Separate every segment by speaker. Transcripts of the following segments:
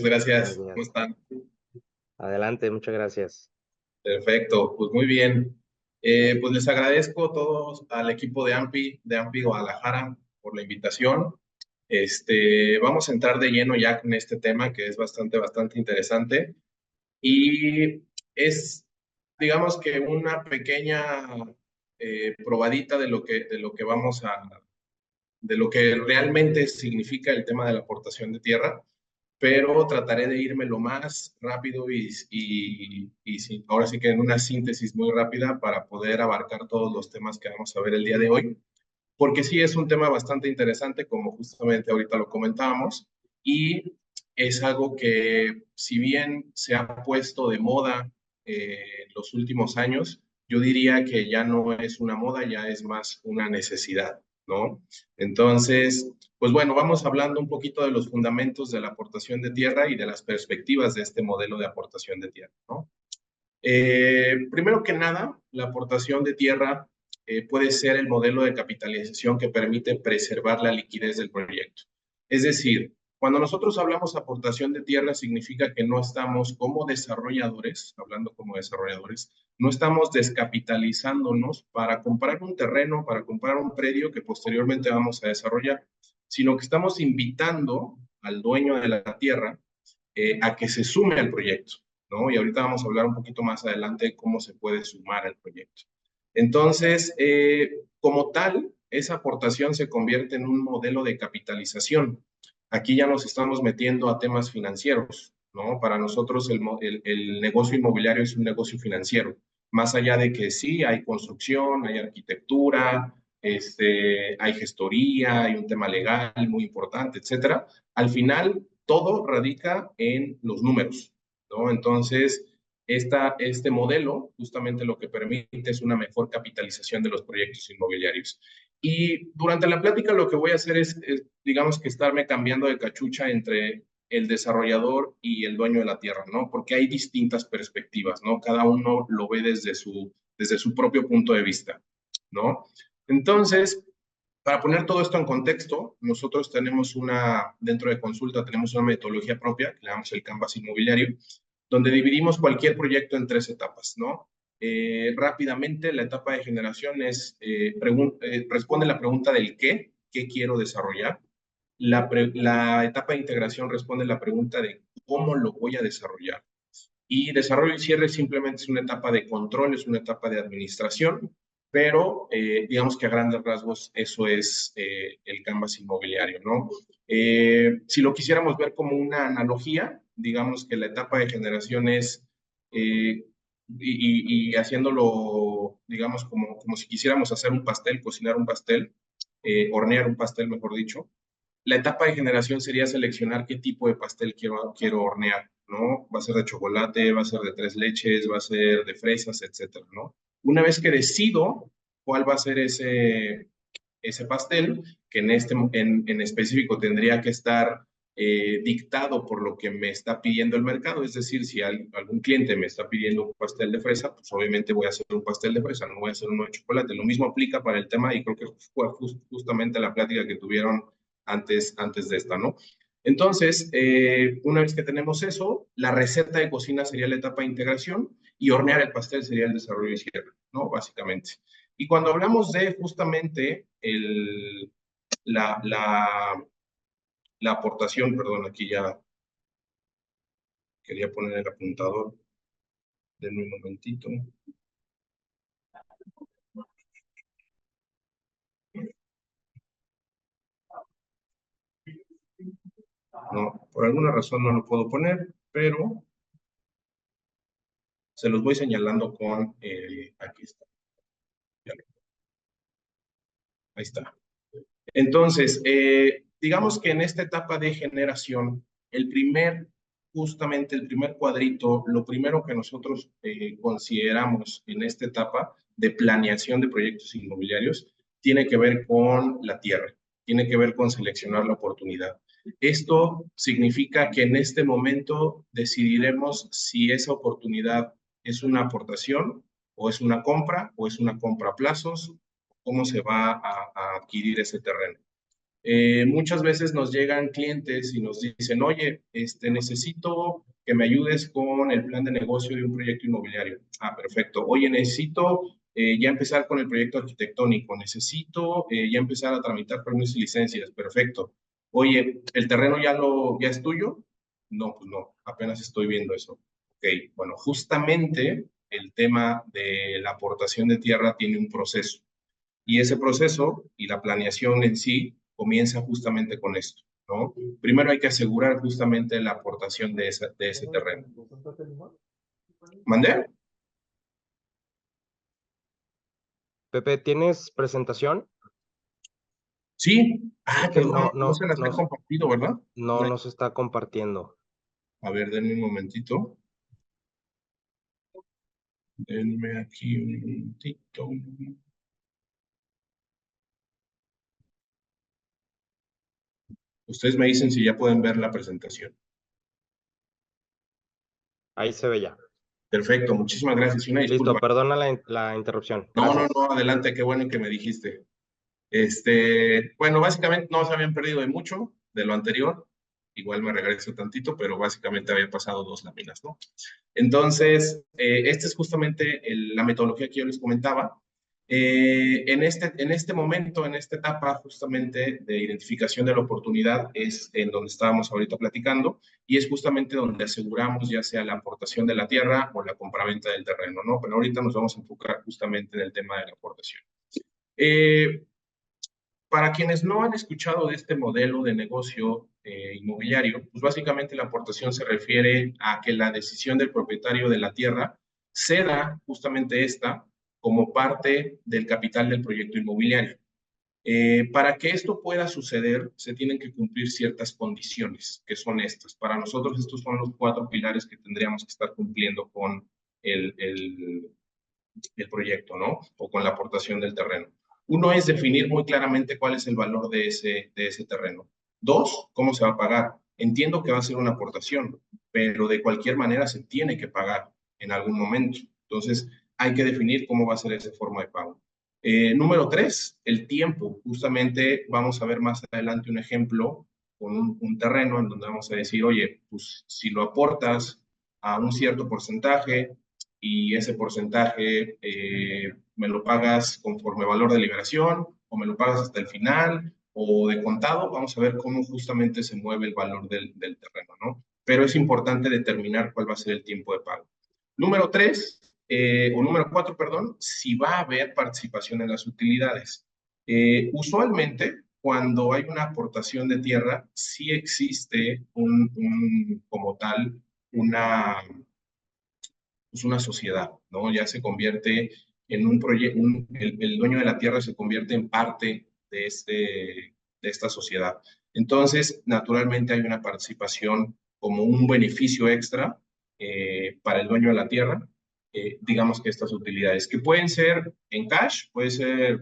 Speaker 1: Buenos
Speaker 2: Gracias. ¿Cómo
Speaker 1: días.
Speaker 2: están?
Speaker 1: Adelante, muchas gracias.
Speaker 2: Perfecto, pues muy bien. Pues les agradezco a todos al equipo de AMPI Guadalajara por la invitación. Vamos a entrar de lleno ya con este tema que es bastante interesante y es, digamos que una pequeña probadita de lo que de lo que realmente significa el tema de la aportación de tierra, pero trataré de irme lo más rápido y ahora sí que en una síntesis muy rápida para poder abarcar todos los temas que vamos a ver el día de hoy, porque sí es un tema bastante interesante, como justamente ahorita lo comentábamos, y es algo que si bien se ha puesto de moda en los últimos años, yo diría que ya no es una moda, ya es más una necesidad, ¿no? Entonces, pues bueno, vamos hablando un poquito de los fundamentos de la aportación de tierra y de las perspectivas de este modelo de aportación de tierra, ¿no? Primero que nada, la aportación de tierra puede ser el modelo de capitalización que permite preservar la liquidez del proyecto. Es decir, cuando nosotros hablamos de aportación de tierra, significa que no estamos como desarrolladores, hablando como desarrolladores, no estamos descapitalizándonos para comprar un terreno, para comprar un predio que posteriormente vamos a desarrollar, sino que estamos invitando al dueño de la tierra a que se sume al proyecto, ¿no? Y ahorita vamos a hablar un poquito más adelante de cómo se puede sumar al proyecto. Entonces, como tal, esa aportación se convierte en un modelo de capitalización. Aquí ya nos estamos metiendo a temas financieros, ¿no? Para nosotros el negocio inmobiliario es un negocio financiero, más allá de que sí, hay construcción, hay arquitectura, hay gestoría, hay un tema legal muy importante, etcétera. Al final, todo radica en los números, ¿no? Entonces, este modelo justamente lo que permite es una mejor capitalización de los proyectos inmobiliarios. Y durante la plática lo que voy a hacer digamos que estarme cambiando de cachucha entre el desarrollador y el dueño de la tierra, ¿no? Porque hay distintas perspectivas, ¿no? Cada uno lo ve desde su propio punto de vista, ¿no? Entonces, para poner todo esto en contexto, nosotros dentro de consulta, tenemos una metodología propia, que le llamamos el Canvas inmobiliario, donde dividimos cualquier proyecto en tres etapas, ¿no? Rápidamente, la etapa de generación responde la pregunta del qué quiero desarrollar. La etapa de integración responde la pregunta de cómo lo voy a desarrollar. Y desarrollo y cierre simplemente es una etapa de control, es una etapa de administración, pero digamos que a grandes rasgos eso es el Canvas inmobiliario, ¿no? Si lo quisiéramos ver como una analogía, digamos que la etapa de generación es, y haciéndolo, digamos, como si quisiéramos hacer un pastel, cocinar un pastel, hornear un pastel, mejor dicho. La etapa de generación sería seleccionar qué tipo de pastel quiero hornear, ¿no? Va a ser de chocolate, va a ser de tres leches, va a ser de fresas, etcétera, ¿no? Una vez que decido cuál va a ser ese pastel, que en específico tendría que estar dictado por lo que me está pidiendo el mercado, es decir, si algún cliente me está pidiendo un pastel de fresa, pues obviamente voy a hacer un pastel de fresa, no voy a hacer uno de chocolate. Lo mismo aplica para el tema y creo que fue justamente la plática que tuvieron antes de esta, ¿no? Entonces, una vez que tenemos eso, la receta de cocina sería la etapa de integración y hornear el pastel sería el desarrollo y cierre, ¿no? Básicamente. Y cuando hablamos de justamente la, la, la aportación, perdón, aquí ya quería poner el apuntador, denme un momentito. No, por alguna razón no lo puedo poner, pero se los voy señalando aquí está, ahí está. Entonces, digamos que en esta etapa de generación, justamente el primer cuadrito, lo primero que nosotros consideramos en esta etapa de planeación de proyectos inmobiliarios, tiene que ver con la tierra, tiene que ver con seleccionar la oportunidad. Esto significa que en este momento decidiremos si esa oportunidad es una aportación o es una compra o es una compra a plazos, cómo se va a adquirir ese terreno. Muchas veces nos llegan clientes y nos dicen, oye, necesito que me ayudes con el plan de negocio de un proyecto inmobiliario. Ah, perfecto. Oye, necesito ya empezar con el proyecto arquitectónico. Necesito ya empezar a tramitar permisos y licencias. Perfecto. Oye, ¿el terreno ya es tuyo? No, pues no, apenas estoy viendo eso. Ok, bueno, justamente el tema de la aportación de tierra tiene un proceso. Y ese proceso y la planeación en sí comienza justamente con esto, ¿no? Primero hay que asegurar justamente la aportación de ese terreno. ¿Mandé?
Speaker 1: Pepe, ¿tienes presentación?
Speaker 2: Sí.
Speaker 1: Es
Speaker 2: Ah,
Speaker 1: que
Speaker 2: pero no se las he compartido, ¿verdad?
Speaker 1: no nos está compartiendo.
Speaker 2: A ver, denme un momentito. Denme aquí un momentito. Ustedes me dicen si ya pueden ver la presentación.
Speaker 1: Ahí se ve ya.
Speaker 2: Perfecto, muchísimas gracias. Y una
Speaker 1: Listo,
Speaker 2: disculpa.
Speaker 1: perdona la interrupción.
Speaker 2: No,
Speaker 1: Gracias.
Speaker 2: adelante, qué bueno que me dijiste. Bueno, básicamente no se habían perdido de mucho de lo anterior. Igual me regreso tantito, pero básicamente había pasado 2 láminas, ¿no? Entonces, esta es justamente la metodología que yo les comentaba. En este momento, en esta etapa justamente de identificación de la oportunidad, es en donde estábamos ahorita platicando y es justamente donde aseguramos ya sea la aportación de la tierra o la compraventa del terreno, ¿no? Pero ahorita nos vamos a enfocar justamente en el tema de la aportación. Eh, para quienes no han escuchado de este modelo de negocio inmobiliario, pues básicamente la aportación se refiere a que la decisión del propietario de la tierra ceda justamente esta como parte del capital del proyecto inmobiliario. Para que esto pueda suceder, se tienen que cumplir ciertas condiciones, que son estas. Para nosotros, estos son los 4 pilares que tendríamos que estar cumpliendo con el, el, el proyecto, ¿no? O con la aportación del terreno. Uno es definir muy claramente cuál es el valor de ese terreno. 2, cómo se va a pagar. Entiendo que va a ser una aportación, pero de cualquier manera se tiene que pagar en algún momento. Entonces, hay que definir cómo va a ser esa forma de pago. Número 3, el tiempo. Justamente vamos a ver más adelante un ejemplo con un terreno en donde vamos a decir, oye, pues si lo aportas a un cierto porcentaje, y ese porcentaje me lo pagas conforme valor de liberación o me lo pagas hasta el final o de contado, vamos a ver cómo justamente se mueve el valor del terreno, ¿no? Pero es importante determinar cuál va a ser el tiempo de pago. Número 3, o número 4, perdón, si va a haber participación en las utilidades. Usualmente, cuando hay una aportación de tierra, sí existe como tal una es una sociedad, ¿no? Ya se convierte en un proyecto, el dueño de la tierra se convierte en parte de esta sociedad. Entonces, naturalmente hay una participación como un beneficio extra para el dueño de la tierra, digamos que estas utilidades, que pueden ser en cash, puede ser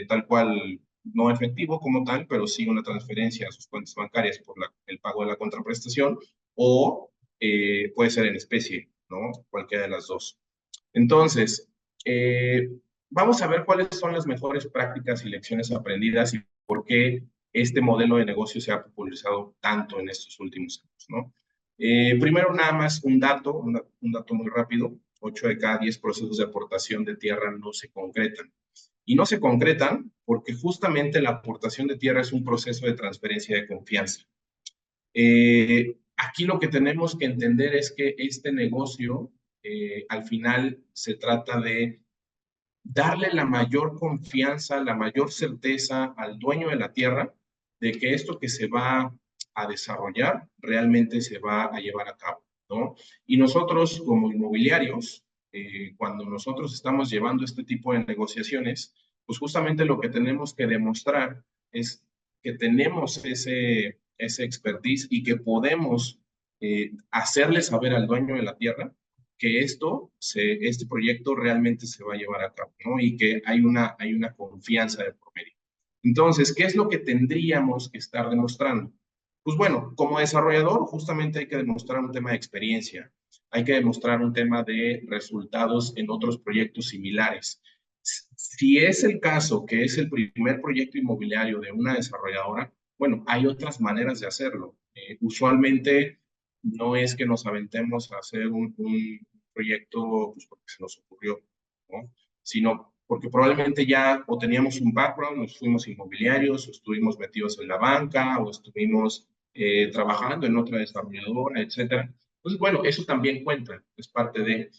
Speaker 2: tal cual no efectivo como tal, pero sí una transferencia a sus cuentas bancarias por el pago de la contraprestación, o puede ser en especie, ¿no? Cualquiera de las dos. Entonces, eh, vamos a ver cuáles son las mejores prácticas y lecciones aprendidas y por qué este modelo de negocio se ha popularizado tanto en estos últimos años, ¿no? Primero, nada más un dato muy rápido. 8 de cada 10 procesos de aportación de tierra no se concretan. Y no se concretan porque justamente la aportación de tierra es un proceso de transferencia de confianza. Aquí lo que tenemos que entender es que este negocio al final se trata de darle la mayor confianza, la mayor certeza al dueño de la tierra de que esto que se va a desarrollar realmente se va a llevar a cabo, ¿no? Y nosotros como inmobiliarios, cuando nosotros estamos llevando este tipo de negociaciones, pues justamente lo que tenemos que demostrar es que tenemos ese expertise y que podemos hacerle saber al dueño de la tierra que este proyecto realmente se va a llevar a cabo, ¿no? Y que hay una confianza de por medio. Entonces, ¿qué es lo que tendríamos que estar demostrando? Pues bueno, como desarrollador, justamente hay que demostrar un tema de experiencia, hay que demostrar un tema de resultados en otros proyectos similares. Si es el caso que es el primer proyecto inmobiliario de una desarrolladora, bueno, hay otras maneras de hacerlo. Usualmente no es que nos aventemos a hacer un proyecto pues, porque se nos ocurrió, ¿no? Sino porque probablemente ya o teníamos un background, nos fuimos inmobiliarios, o estuvimos metidos en la banca, o estuvimos trabajando en otra desarrolladora, etcétera. Entonces, bueno, eso también cuenta, es parte de...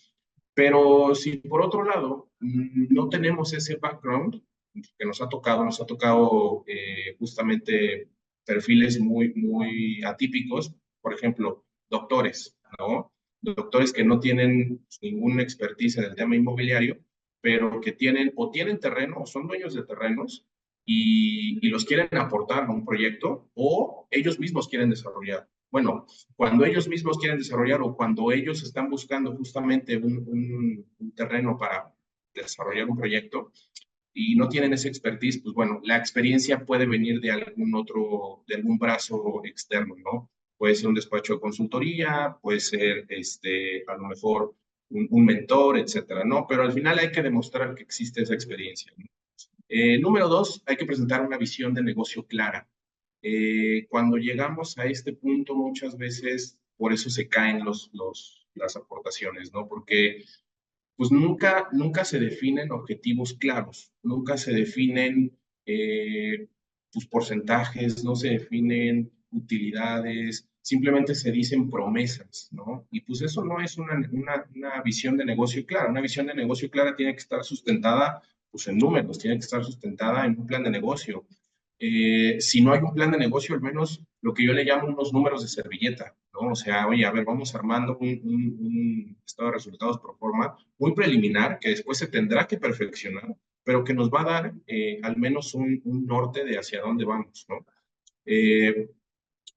Speaker 2: Pero si por otro lado no tenemos ese background que nos ha tocado justamente perfiles muy atípicos, por ejemplo, doctores, ¿no? Doctores que no tienen pues, ninguna expertise en el tema inmobiliario, pero que tienen o tienen terreno o son dueños de terrenos y los quieren aportar a un proyecto o ellos mismos quieren desarrollar. Bueno, cuando ellos mismos quieren desarrollar o cuando ellos están buscando justamente un terreno para desarrollar un proyecto y no tienen esa expertise, pues bueno, la experiencia puede venir de algún otro, de algún brazo externo, ¿no? Puede ser un despacho de consultoría, puede ser, a lo mejor, un mentor, etcétera, ¿no? Pero al final hay que demostrar que existe esa experiencia, ¿no? Número dos, hay que presentar una visión de negocio clara. Cuando llegamos a este punto, muchas veces por eso se caen las aportaciones, ¿no? Porque pues nunca se definen objetivos claros, nunca se definen pues, porcentajes, no se definen utilidades, simplemente se dicen promesas, ¿no? Y pues eso no es una visión de negocio clara. Una visión de negocio clara tiene que estar sustentada pues, en números, tiene que estar sustentada en un plan de negocio. Si no hay un plan de negocio, al menos lo que yo le llamo unos números de servilleta, ¿no? O sea, oye, a ver, vamos armando un estado de resultados pro forma muy preliminar que después se tendrá que perfeccionar, pero que nos va a dar al menos un norte de hacia dónde vamos, ¿no? Eh,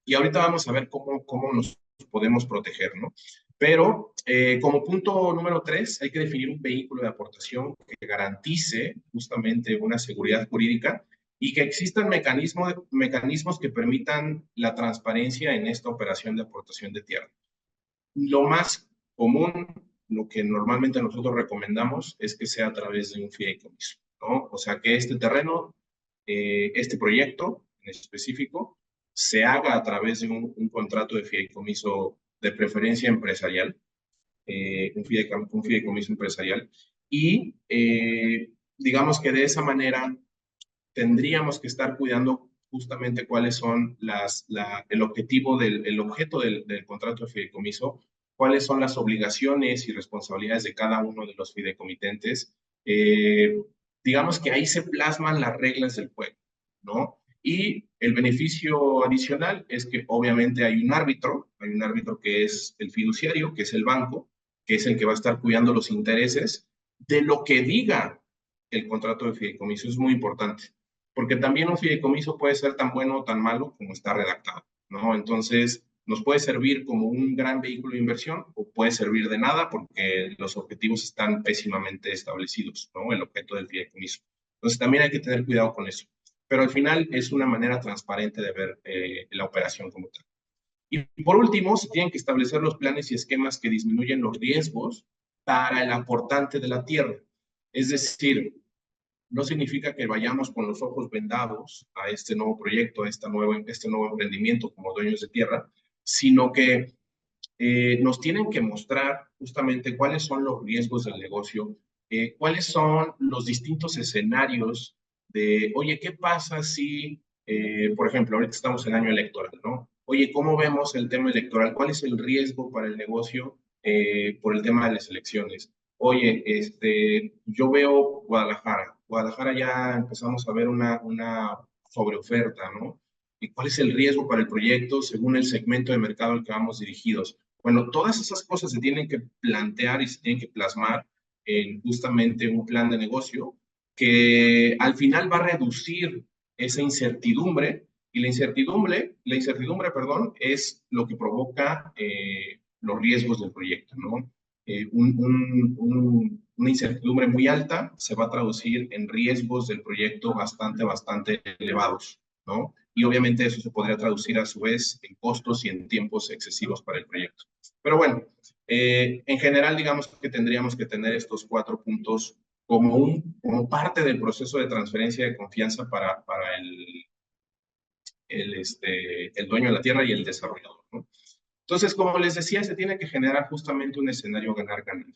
Speaker 2: y ahorita vamos a ver cómo nos podemos proteger, ¿no? Pero como punto número tres, hay que definir un vehículo de aportación que garantice justamente una seguridad jurídica y que existan mecanismos que permitan la transparencia en esta operación de aportación de tierra. Lo más común, lo que normalmente nosotros recomendamos es que sea a través de un fideicomiso, ¿no? O sea, que este terreno, este proyecto en específico, se haga a través de un contrato de fideicomiso de preferencia empresarial, un fideicomiso empresarial, y digamos que de esa manera tendríamos que estar cuidando justamente cuáles son el objetivo el objeto del contrato de fideicomiso, cuáles son las obligaciones y responsabilidades de cada uno de los fideicomitentes. Digamos que ahí se plasman las reglas del juego, ¿no? Y el beneficio adicional es que obviamente hay un árbitro que es el fiduciario, que es el banco, que es el que va a estar cuidando los intereses de lo que diga el contrato de fideicomiso. Es muy importante porque también un fideicomiso puede ser tan bueno o tan malo como está redactado, ¿no? Entonces, nos puede servir como un gran vehículo de inversión o puede servir de nada porque los objetivos están pésimamente establecidos, ¿no? El objeto del fideicomiso. Entonces, también hay que tener cuidado con eso. Pero al final es una manera transparente de ver la operación como tal. Y por último, se tienen que establecer los planes y esquemas que disminuyen los riesgos para el aportante de la tierra. Es decir, no significa que vayamos con los ojos vendados a este nuevo proyecto, a este nuevo emprendimiento como dueños de tierra, sino que nos tienen que mostrar justamente cuáles son los riesgos del negocio, cuáles son los distintos escenarios de, oye, ¿qué pasa si, por ejemplo, ahorita estamos en año electoral, ¿no? Oye, ¿cómo vemos el tema electoral? ¿Cuál es el riesgo para el negocio por el tema de las elecciones? Oye, yo veo Guadalajara. Guadalajara ya empezamos a ver una sobreoferta, ¿no? ¿Y cuál es el riesgo para el proyecto según el segmento de mercado al que vamos dirigidos? Bueno, todas esas cosas se tienen que plantear y se tienen que plasmar en justamente un plan de negocio que al final va a reducir esa incertidumbre y perdón, es lo que provoca los riesgos del proyecto, ¿no? Una incertidumbre muy alta se va a traducir en riesgos del proyecto bastante elevados, ¿no? Y obviamente eso se podría traducir a su vez en costos y en tiempos excesivos para el proyecto. Pero bueno, en general digamos que tendríamos que tener estos 4 puntos como parte del proceso de transferencia de confianza para el dueño de la tierra y el desarrollador, ¿no? Entonces, como les decía, se tiene que generar justamente un escenario ganar-ganar,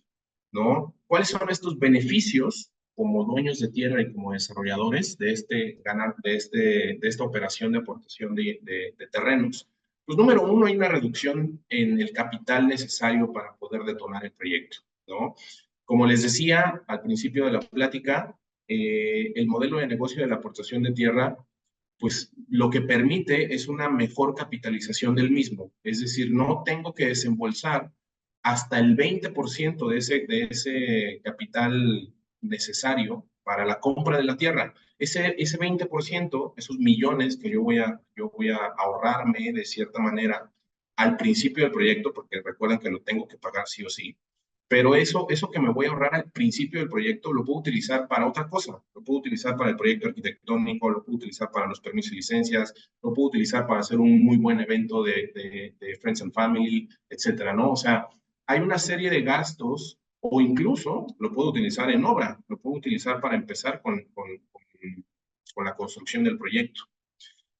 Speaker 2: ¿no? ¿Cuáles son estos beneficios como dueños de tierra y como desarrolladores de esta operación de aportación de terrenos? Pues número uno, hay una reducción en el capital necesario para poder detonar el proyecto, ¿no? Como les decía al principio de la plática, el modelo de negocio de la aportación de tierra pues lo que permite es una mejor capitalización del mismo. Es decir, no tengo que desembolsar hasta el 20% de ese capital necesario para la compra de la tierra. Ese 20%, esos millones que yo voy a ahorrarme de cierta manera al principio del proyecto, porque recuerden que lo tengo que pagar sí o sí, pero eso que me voy a ahorrar al principio del proyecto lo puedo utilizar para otra cosa. Lo puedo utilizar para el proyecto arquitectónico, lo puedo utilizar para los permisos y licencias, lo puedo utilizar para hacer un muy buen evento de Friends and Family, etcétera, ¿no? O sea, hay una serie de gastos o incluso lo puedo utilizar en obra, lo puedo utilizar para empezar con la construcción del proyecto.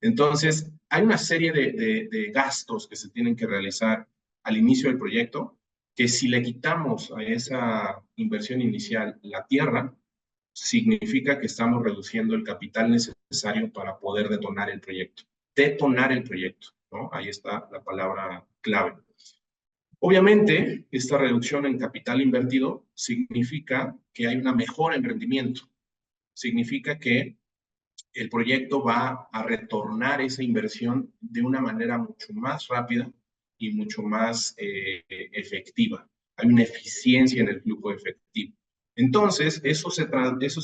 Speaker 2: Entonces, hay una serie de gastos que se tienen que realizar al inicio del proyecto, que si le quitamos a esa inversión inicial la tierra, significa que estamos reduciendo el capital necesario para poder detonar el proyecto. Detonar el proyecto, ¿no? Ahí está la palabra clave. Obviamente, esta reducción en capital invertido significa que hay una mejora en rendimiento. Significa que el proyecto va a retornar esa inversión de una manera mucho más rápida y mucho más efectiva. Hay una eficiencia en el flujo efectivo. Entonces, eso se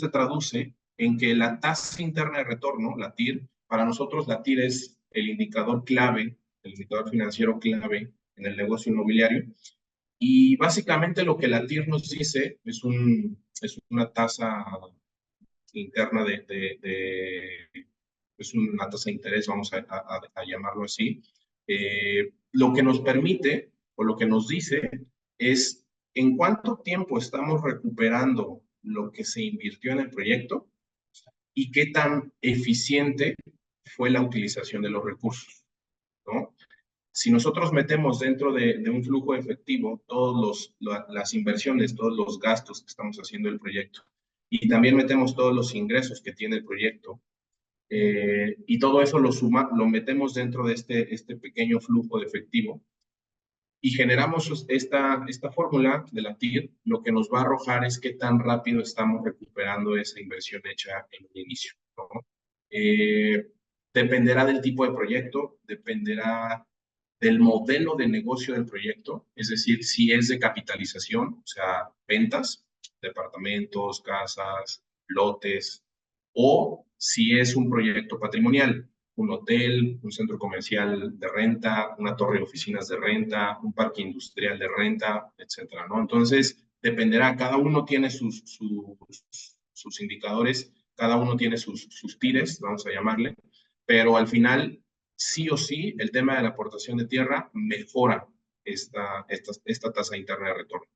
Speaker 2: traduce en que la tasa interna de retorno, la TIR, para nosotros la TIR es el indicador clave, el indicador financiero clave en el negocio inmobiliario. Y básicamente lo que la TIR nos dice es una tasa interna es una tasa de interés, vamos a llamarlo así, lo que nos permite o lo que nos dice es en cuánto tiempo estamos recuperando lo que se invirtió en el proyecto y qué tan eficiente fue la utilización de los recursos, ¿no? Si nosotros metemos dentro de un flujo efectivo todas las inversiones, todos los gastos que estamos haciendo el proyecto, y también metemos todos los ingresos que tiene el proyecto, y todo eso lo metemos dentro de este pequeño flujo de efectivo, y generamos esta fórmula de la TIR, lo que nos va a arrojar es qué tan rápido estamos recuperando esa inversión hecha en el inicio, ¿no? Dependerá del tipo de proyecto, dependerá del modelo de negocio del proyecto, es decir, si es de capitalización, o sea, ventas, departamentos, casas, lotes, o si es un proyecto patrimonial, un hotel, un centro comercial de renta, una torre de oficinas de renta, un parque industrial de renta, etcétera, ¿no? Entonces, dependerá, cada uno tiene sus indicadores, cada uno tiene sus tires, vamos a llamarle, pero al final, sí o sí, el tema de la aportación de tierra mejora esta tasa interna de retorno,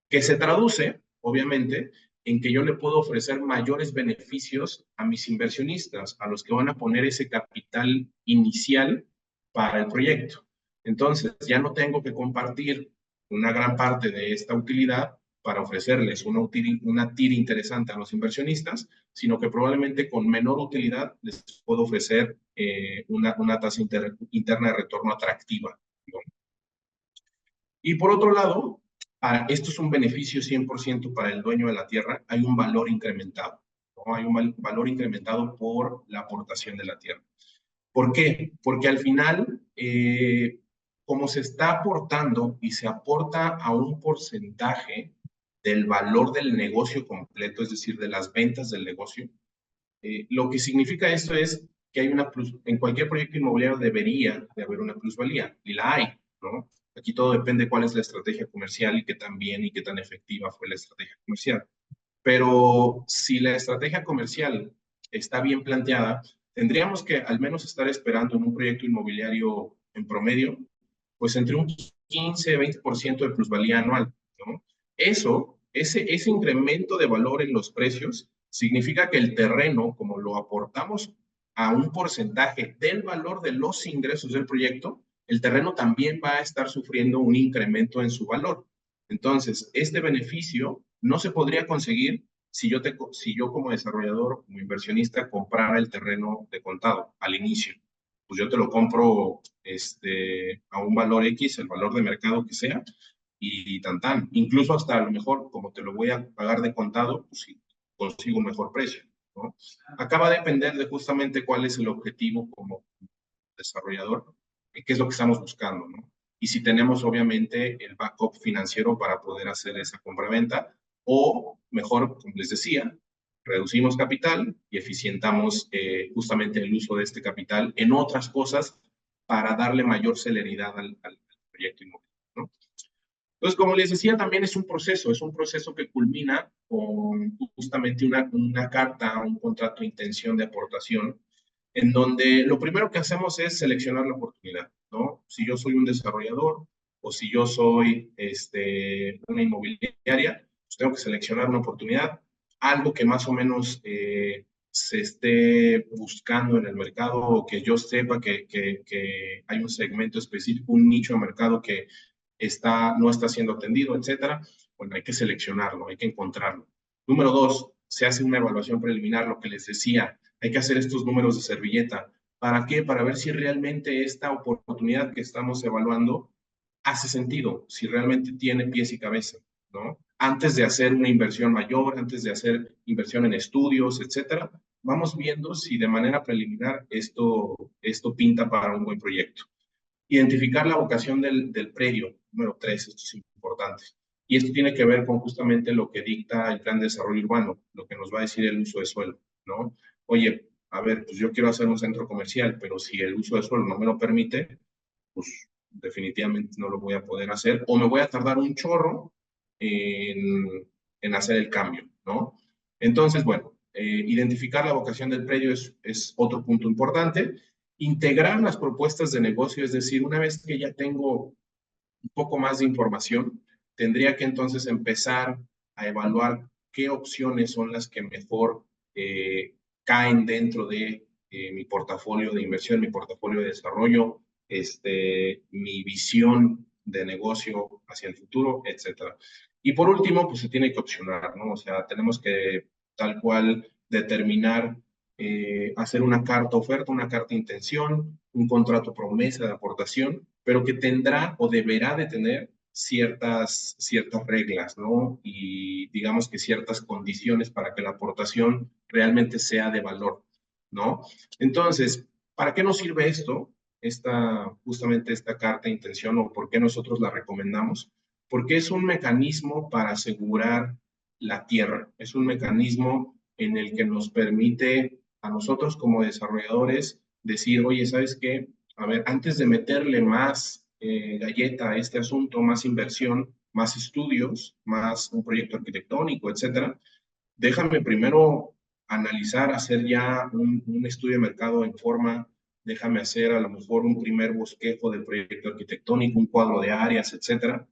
Speaker 2: que se traduce, obviamente, en que yo le puedo ofrecer mayores beneficios a mis inversionistas, a los que van a poner ese capital inicial para el proyecto. Entonces, ya no tengo que compartir una gran parte de esta utilidad para ofrecerles una TIR interesante a los inversionistas, sino que probablemente con menor utilidad les puedo ofrecer una tasa interna de retorno atractiva, ¿no? Y por otro lado, esto es un beneficio 100% para el dueño de la tierra, hay un valor incrementado, ¿no? Hay un valor incrementado por la aportación de la tierra. ¿Por qué? Porque al final, como se está aportando y se aporta a un porcentaje del valor del negocio completo, es decir, de las ventas del negocio, lo que significa esto es que en cualquier proyecto inmobiliario debería de haber una plusvalía, y la hay, ¿no? Aquí todo depende de cuál es la estrategia comercial y qué tan bien y qué tan efectiva fue la estrategia comercial. Pero si la estrategia comercial está bien planteada, tendríamos que al menos estar esperando en un proyecto inmobiliario en promedio, pues entre un 15-20% de plusvalía anual, ¿no? Eso Ese incremento de valor en los precios significa que el terreno, como lo aportamos a un porcentaje del valor de los ingresos del proyecto, el terreno también va a estar sufriendo un incremento en su valor. Entonces, este beneficio no se podría conseguir si yo como desarrollador, como inversionista, comprara el terreno de contado al inicio. Pues yo te lo compro a un valor X, el valor de mercado que sea, y tan tan. Incluso hasta a lo mejor, como te lo voy a pagar de contado, pues sí, consigo un mejor precio, ¿no? Acá va a depender de justamente cuál es el objetivo como desarrollador, qué es lo que estamos buscando, ¿no? Y si tenemos obviamente el backup financiero para poder hacer esa compra-venta, o mejor, como les decía, reducimos capital y eficientamos justamente el uso de este capital en otras cosas para darle mayor celeridad al proyecto inmobiliario, ¿no? Entonces, como les decía, también es un proceso que culmina con justamente una carta, un contrato de intención de aportación, en donde lo primero que hacemos es seleccionar la oportunidad, ¿no? Si yo soy un desarrollador o si yo soy una inmobiliaria, pues tengo que seleccionar una oportunidad, algo que más o menos se esté buscando en el mercado o que yo sepa que hay un segmento específico, un nicho de mercado que no está siendo atendido, etcétera. Bueno, hay que seleccionarlo, hay que encontrarlo. Número dos, se hace una evaluación preliminar, lo que les decía, hay que hacer estos números de servilleta. ¿Para qué? Para ver si realmente esta oportunidad que estamos evaluando hace sentido, si realmente tiene pies y cabeza, ¿no? Antes de hacer una inversión mayor, antes de hacer inversión en estudios, etcétera, vamos viendo si de manera preliminar esto pinta para un buen proyecto. Identificar la vocación del predio, número 3, esto es importante. Y esto tiene que ver con justamente lo que dicta el plan de desarrollo urbano, lo que nos va a decir el uso de suelo, ¿no? Oye, a ver, pues yo quiero hacer un centro comercial, pero si el uso de suelo no me lo permite, pues definitivamente no lo voy a poder hacer o me voy a tardar un chorro en hacer el cambio, ¿no? Entonces, bueno, identificar la vocación del predio es otro punto importante. Integrar las propuestas de negocio, es decir, una vez que ya tengo un poco más de información, tendría que entonces empezar a evaluar qué opciones son las que mejor caen dentro de mi portafolio de inversión, mi portafolio de desarrollo, mi visión de negocio hacia el futuro, etcétera. Y por último, pues se tiene que opcionar, ¿no? O sea, tenemos que tal cual determinar, hacer una carta oferta, una carta intención, un contrato promesa de aportación, pero que tendrá o deberá de tener ciertas reglas, ¿no? Y digamos que ciertas condiciones para que la aportación realmente sea de valor, ¿no? Entonces, ¿para qué nos sirve esto? Justamente esta carta de intención, o por qué nosotros la recomendamos, porque es un mecanismo para asegurar la tierra, es un mecanismo en el que nos permite a nosotros como desarrolladores decir, oye, ¿sabes qué? A ver, antes de meterle más galleta a este asunto, más inversión, más estudios, más un proyecto arquitectónico, etcétera, déjame primero analizar, hacer ya un estudio de mercado en forma, déjame hacer a lo mejor un primer bosquejo del proyecto arquitectónico, un cuadro de áreas, etcétera,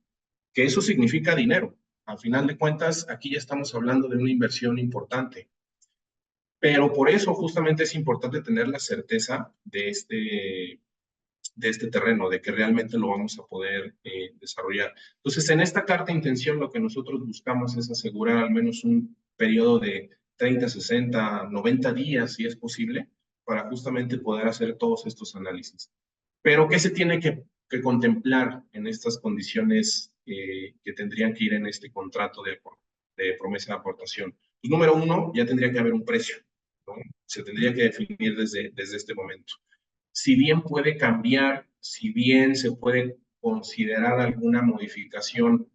Speaker 2: que eso significa dinero. Al final de cuentas, aquí ya estamos hablando de una inversión importante. Pero por eso justamente es importante tener la certeza de este terreno, de que realmente lo vamos a poder desarrollar. Entonces, en esta carta de intención, lo que nosotros buscamos es asegurar al menos un periodo de 30, 60, 90 días, si es posible, para justamente poder hacer todos estos análisis. Pero, ¿qué se tiene que contemplar en estas condiciones que tendrían que ir en este contrato de promesa de aportación? Pues, número uno, ya tendría que haber un precio, ¿no? Se tendría que definir desde este momento. Si bien puede cambiar, si bien se puede considerar alguna modificación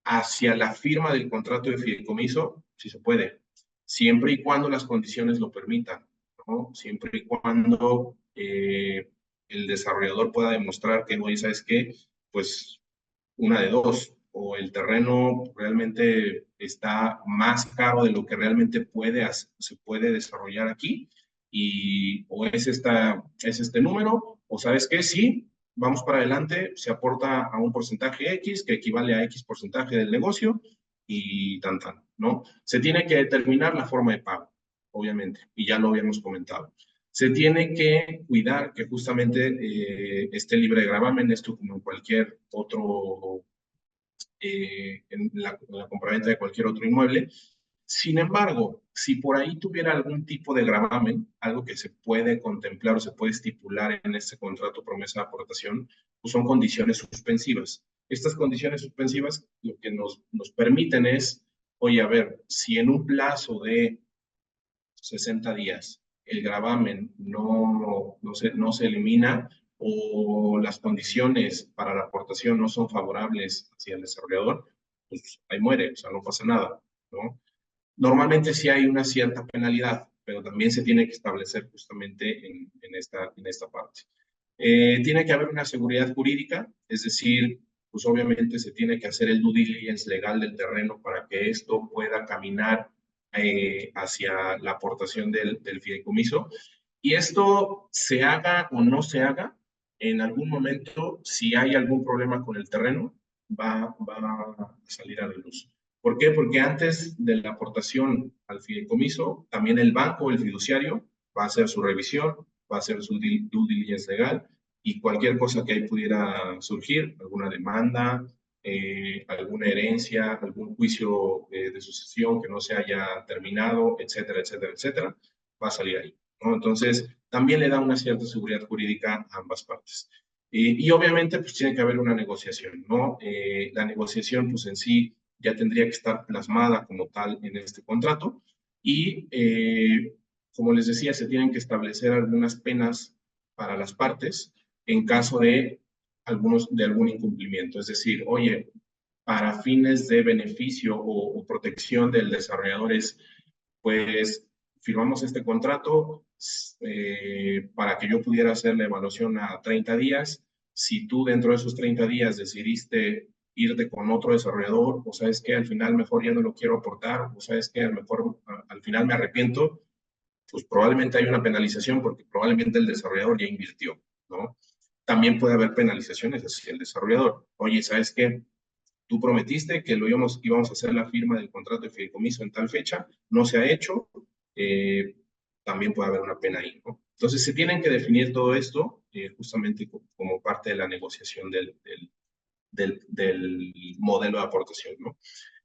Speaker 2: hacia la firma del contrato de fideicomiso, sí se puede, siempre y cuando las condiciones lo permitan, ¿no? Siempre y cuando el desarrollador pueda demostrar que, oye, ¿sabes qué? Pues una de dos, o el terreno realmente está más caro de lo que realmente se puede desarrollar aquí, o es este número, o sabes qué, sí, vamos para adelante, se aporta a un porcentaje X que equivale a X porcentaje del negocio, y tan, ¿no? Se tiene que determinar la forma de pago, obviamente, y ya lo habíamos comentado. Se tiene que cuidar que justamente esté libre de gravamen, esto como en cualquier otro, en la compraventa de cualquier otro inmueble. Sin embargo, si por ahí tuviera algún tipo de gravamen, algo que se puede contemplar o se puede estipular en este contrato promesa de aportación, pues son condiciones suspensivas. Estas condiciones suspensivas lo que nos permiten es, oye, a ver, si en un plazo de 60 días el gravamen no se elimina o las condiciones para la aportación no son favorables hacia el desarrollador, pues ahí muere, o sea, no pasa nada, ¿no? Normalmente sí hay una cierta penalidad, pero también se tiene que establecer justamente en esta parte. Tiene que haber una seguridad jurídica, es decir, pues obviamente se tiene que hacer el due diligence legal del terreno para que esto pueda caminar hacia la aportación del fideicomiso. Y esto se haga o no se haga, en algún momento, si hay algún problema con el terreno, va a salir a la luz. ¿Por qué? Porque antes de la aportación al fideicomiso, también el banco, el fiduciario, va a hacer su revisión, va a hacer su due diligence legal y cualquier cosa que ahí pudiera surgir, alguna demanda, alguna herencia, algún juicio de sucesión que no se haya terminado, etcétera, etcétera, etcétera, va a salir ahí, ¿no? Entonces, también le da una cierta seguridad jurídica a ambas partes. Y obviamente, pues tiene que haber una negociación, ¿no? La negociación, pues en sí, ya tendría que estar plasmada como tal en este contrato y, como les decía, se tienen que establecer algunas penas para las partes en caso de algún incumplimiento. Es decir, oye, para fines de beneficio o protección del desarrollador es, pues, firmamos este contrato para que yo pudiera hacer la evaluación a 30 días. Si tú dentro de esos 30 días decidiste irte con otro desarrollador, o sabes que al final mejor ya no lo quiero aportar, o sabes que a lo mejor al final me arrepiento, pues probablemente hay una penalización porque probablemente el desarrollador ya invirtió, ¿no? También puede haber penalizaciones hacia el desarrollador. Oye, ¿sabes qué? Tú prometiste que íbamos a hacer la firma del contrato de fideicomiso en tal fecha, no se ha hecho, eh, también puede haber una pena ahí, ¿no? Entonces se tienen que definir todo esto justamente como parte de la negociación del modelo de aportación, ¿no?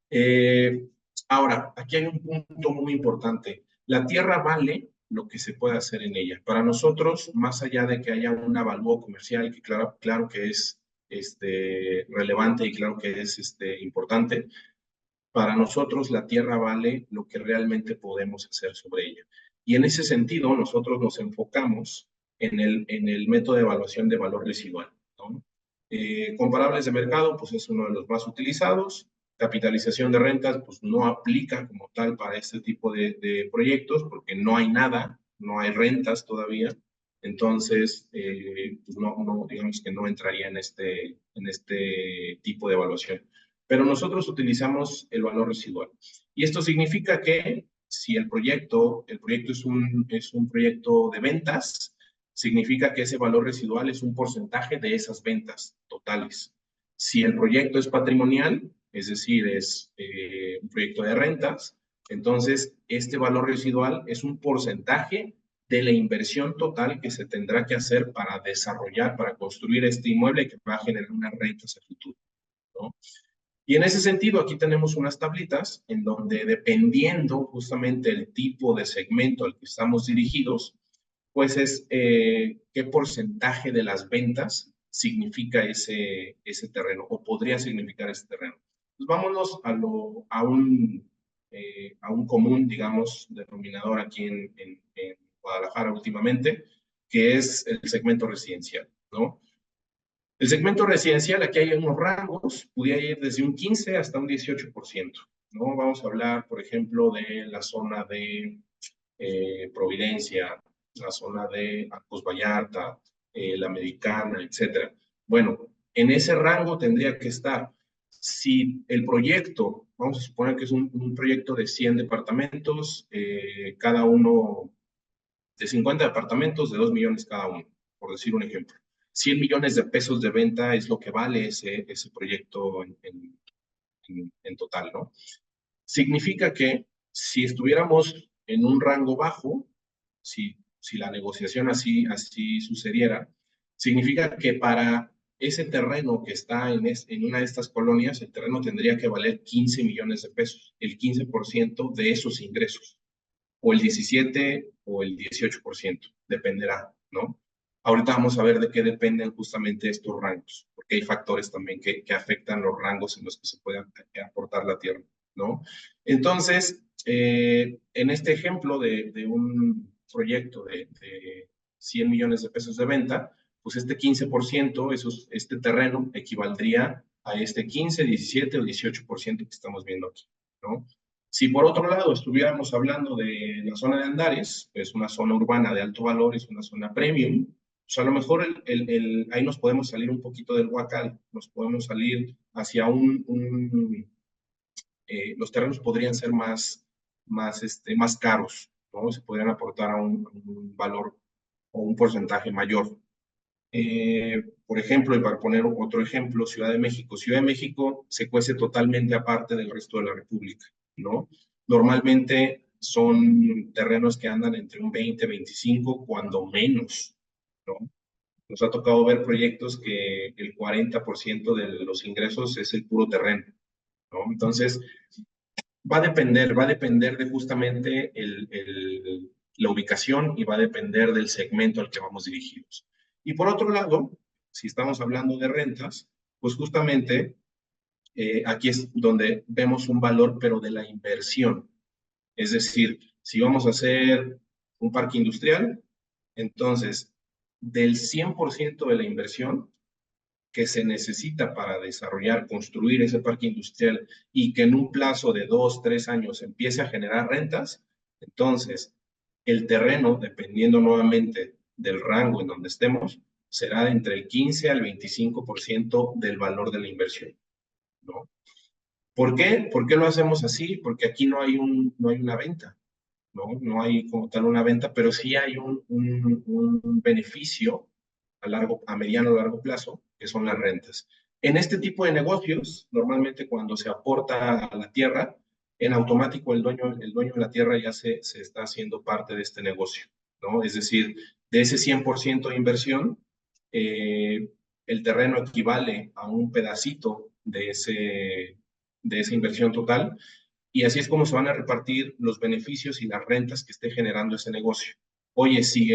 Speaker 2: Eh, Ahora, aquí hay un punto muy importante. La tierra vale lo que se puede hacer en ella. Para nosotros, más allá de que haya un avalúo comercial, que claro que es relevante y claro que es importante, para nosotros la tierra vale lo que realmente podemos hacer sobre ella. Y en ese sentido, nosotros nos enfocamos en el método de evaluación de valor residual, ¿no? Comparables de mercado, pues es uno de los más utilizados. Capitalización de rentas, pues no aplica como tal para este tipo de proyectos porque no hay nada, no hay rentas todavía. Entonces, pues digamos que no entraría en este tipo de evaluación. Pero nosotros utilizamos el valor residual. Y esto significa que si el proyecto es un proyecto de ventas, significa que ese valor residual es un porcentaje de esas ventas totales. Si el proyecto es patrimonial, es decir, es un proyecto de rentas, entonces este valor residual es un porcentaje de la inversión total que se tendrá que hacer para desarrollar, para construir este inmueble que va a generar unas rentas a futuro, ¿no? Y en ese sentido, aquí tenemos unas tablitas en donde dependiendo justamente el tipo de segmento al que estamos dirigidos, pues es qué porcentaje de las ventas significa ese terreno o podría significar ese terreno. Pues vámonos a un común, digamos, denominador aquí en Guadalajara últimamente, que es el segmento residencial, ¿no? El segmento residencial, aquí hay unos rangos, pudiera ir desde un 15 hasta un 18%, ¿no? Vamos a hablar, por ejemplo, de la zona de Providencia, la zona de Arcos Vallarta, la Americana, etcétera. Bueno, en ese rango tendría que estar. Si el proyecto, vamos a suponer que es un proyecto de 100 departamentos, cada uno de 50 departamentos de 2 millones cada uno, por decir un ejemplo. 100 millones de pesos de venta es lo que vale ese proyecto en en total, ¿no? Significa que si estuviéramos en un rango bajo, si la negociación así sucediera, significa que para ese terreno que está en una de estas colonias, el terreno tendría que valer 15 millones de pesos, el 15% de esos ingresos, o el 17 o el 18%, dependerá, ¿no? Ahorita vamos a ver de qué dependen justamente estos rangos, porque hay factores también que afectan los rangos en los que se puede aportar la tierra, ¿no? Entonces, en este ejemplo de un proyecto de 100 millones de pesos de venta, pues este 15%, este terreno equivaldría a este 15, 17 o 18% que estamos viendo aquí, ¿no? Si por otro lado estuviéramos hablando de la zona de Andares, es una zona urbana de alto valor, es una zona premium, pues a lo mejor ahí nos podemos salir un poquito del huacal, nos podemos salir hacia los terrenos podrían ser más caros, ¿no? Se podrían aportar a un valor o un porcentaje mayor. Por ejemplo, y para poner otro ejemplo, Ciudad de México. Ciudad de México se cuece totalmente aparte del resto de la República, ¿no? Normalmente son terrenos que andan entre un 20, 25, cuando menos, ¿no? Nos ha tocado ver proyectos que el 40% de los ingresos es el puro terreno, ¿no? Entonces, va a depender de justamente la ubicación y va a depender del segmento al que vamos dirigidos. Y por otro lado, si estamos hablando de rentas, pues justamente aquí es donde vemos un valor, pero de la inversión. Es decir, si vamos a hacer un parque industrial, entonces del 100% de la inversión que se necesita para desarrollar, construir ese parque industrial y que en un plazo de 2, 3 años empiece a generar rentas, entonces el terreno, dependiendo nuevamente del rango en donde estemos, será de entre el 15 al 25% del valor de la inversión, ¿no? ¿Por qué? ¿Por qué lo hacemos así? Porque aquí no hay una venta, ¿no? No hay como tal una venta, pero sí hay un beneficio a mediano o largo plazo, que son las rentas. En este tipo de negocios, normalmente cuando se aporta a la tierra, en automático el dueño de la tierra ya se está haciendo parte de este negocio, ¿no? Es decir, de ese 100% de inversión, el terreno equivale a un pedacito de esa inversión total, y así es como se van a repartir los beneficios y las rentas que esté generando ese negocio. Oye, si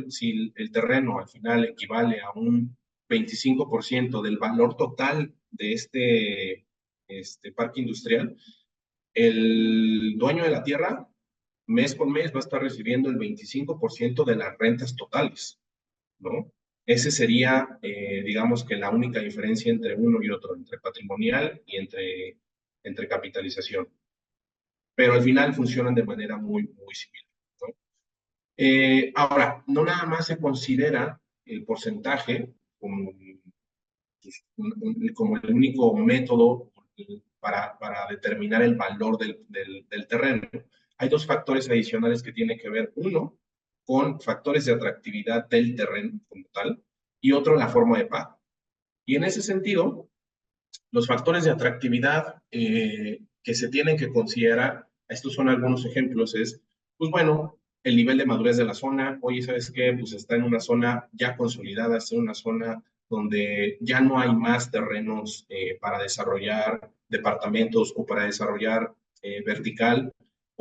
Speaker 2: si el terreno al final equivale a un 25% del valor total de este parque industrial, el dueño de la tierra, mes con mes, va a estar recibiendo el 25% de las rentas totales, ¿no? Ese sería, digamos que la única diferencia entre uno y otro, entre patrimonial y entre capitalización. Pero al final funcionan de manera muy, muy similar, ¿no? Ahora, no nada más se considera el porcentaje como el único método para determinar el valor del terreno. Hay dos factores adicionales que tienen que ver. Uno, con factores de atractividad del terreno como tal, y otro, la forma de pago. Y en ese sentido, los factores de atractividad que se tienen que considerar, estos son algunos ejemplos, pues bueno, el nivel de madurez de la zona. Oye, ¿sabes qué? Pues está en una zona ya consolidada, está en una zona donde ya no hay más terrenos para desarrollar departamentos o para desarrollar vertical.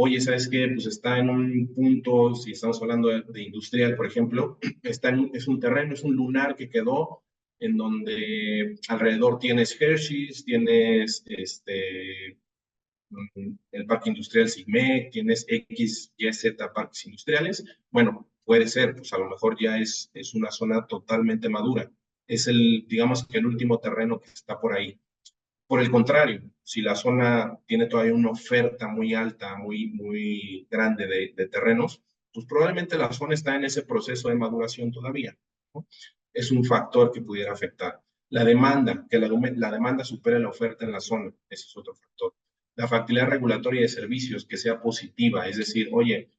Speaker 2: Oye, ¿sabes qué? Pues está en un punto, si estamos hablando de industrial, por ejemplo, es un terreno, es un lunar que quedó en donde alrededor tienes Hershey's, tienes el Parque Industrial Sigme, tienes X, Y, Z parques industriales. Bueno, puede ser, pues a lo mejor ya es una zona totalmente madura. Es digamos que el último terreno que está por ahí. Por el contrario, si la zona tiene todavía una oferta muy alta, muy, muy grande de terrenos, pues probablemente la zona está en ese proceso de maduración todavía, ¿no? Es un factor que pudiera afectar. La demanda, que la demanda supere la oferta en la zona, ese es otro factor. La factibilidad regulatoria de servicios que sea positiva, es decir, oye,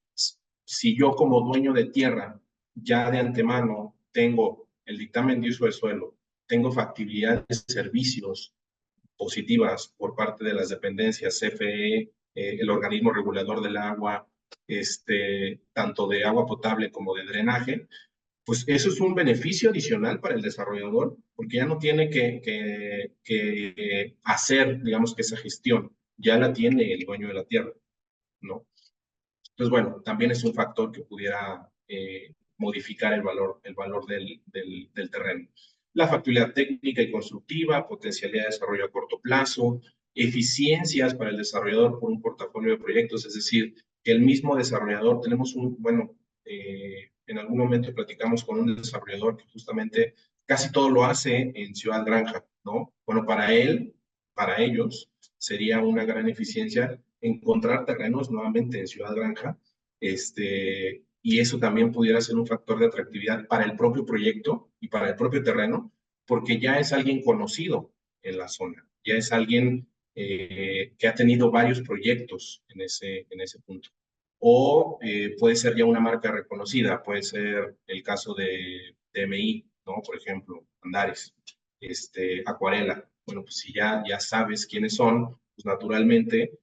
Speaker 2: si yo como dueño de tierra ya de antemano tengo el dictamen de uso de suelo, tengo factibilidad de servicios positivas por parte de las dependencias CFE, el organismo regulador del agua, tanto de agua potable como de drenaje, pues eso es un beneficio adicional para el desarrollador, porque ya no tiene que hacer, digamos, que esa gestión, ya la tiene el dueño de la tierra, ¿no? Entonces, bueno, también es un factor que pudiera modificar el valor del terreno. La factibilidad técnica y constructiva, potencialidad de desarrollo a corto plazo, eficiencias para el desarrollador por un portafolio de proyectos, es decir, que el mismo desarrollador, tenemos en algún momento platicamos con un desarrollador que justamente casi todo lo hace en Ciudad Granja, ¿no? Bueno, para él, para ellos, sería una gran eficiencia encontrar terrenos nuevamente en Ciudad Granja, y eso también pudiera ser un factor de atractividad para el propio proyecto y para el propio terreno, porque ya es alguien conocido en la zona, ya es alguien que ha tenido varios proyectos en ese punto. O puede ser ya una marca reconocida, puede ser el caso de DMI, ¿no? Por ejemplo, Andares, Acuarela. Bueno, pues si ya sabes quiénes son, pues naturalmente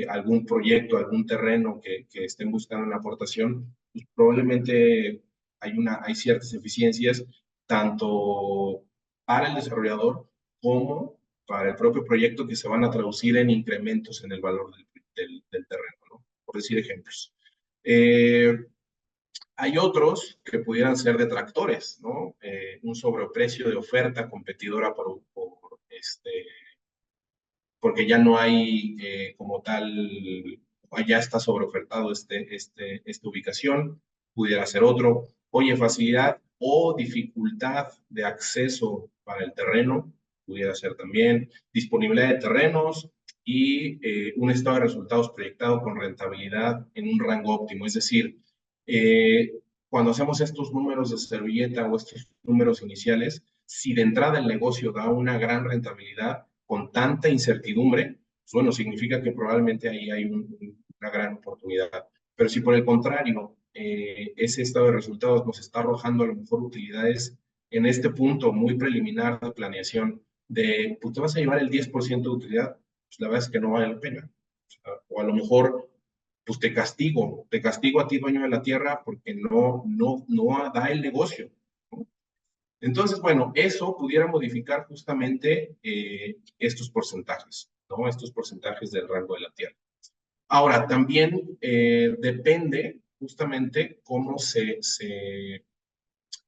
Speaker 2: algún proyecto, algún terreno que estén buscando una aportación, pues probablemente hay ciertas eficiencias tanto para el desarrollador como para el propio proyecto que se van a traducir en incrementos en el valor del terreno, ¿no? Por decir ejemplos. Hay otros que pudieran ser detractores, ¿no? Un sobreprecio de oferta competidora porque ya no hay como tal, ya está sobreofertado esta ubicación, pudiera ser otro. Oye, facilidad o dificultad de acceso para el terreno, pudiera ser también. Disponibilidad de terrenos y un estado de resultados proyectado con rentabilidad en un rango óptimo. Es decir, cuando hacemos estos números de servilleta o estos números iniciales, si de entrada el negocio da una gran rentabilidad con tanta incertidumbre, pues bueno, significa que probablemente ahí hay una gran oportunidad. Pero si por el contrario, ese estado de resultados nos está arrojando a lo mejor utilidades en este punto muy preliminar de planeación, pues te vas a llevar el 10% de utilidad, pues la verdad es que no vale la pena. O a lo mejor pues te castigo a ti, dueño de la tierra, porque no da el negocio, ¿no? Entonces, bueno, eso pudiera modificar justamente estos porcentajes, ¿no? Estos porcentajes del rango de la tierra. Ahora, también depende justamente cómo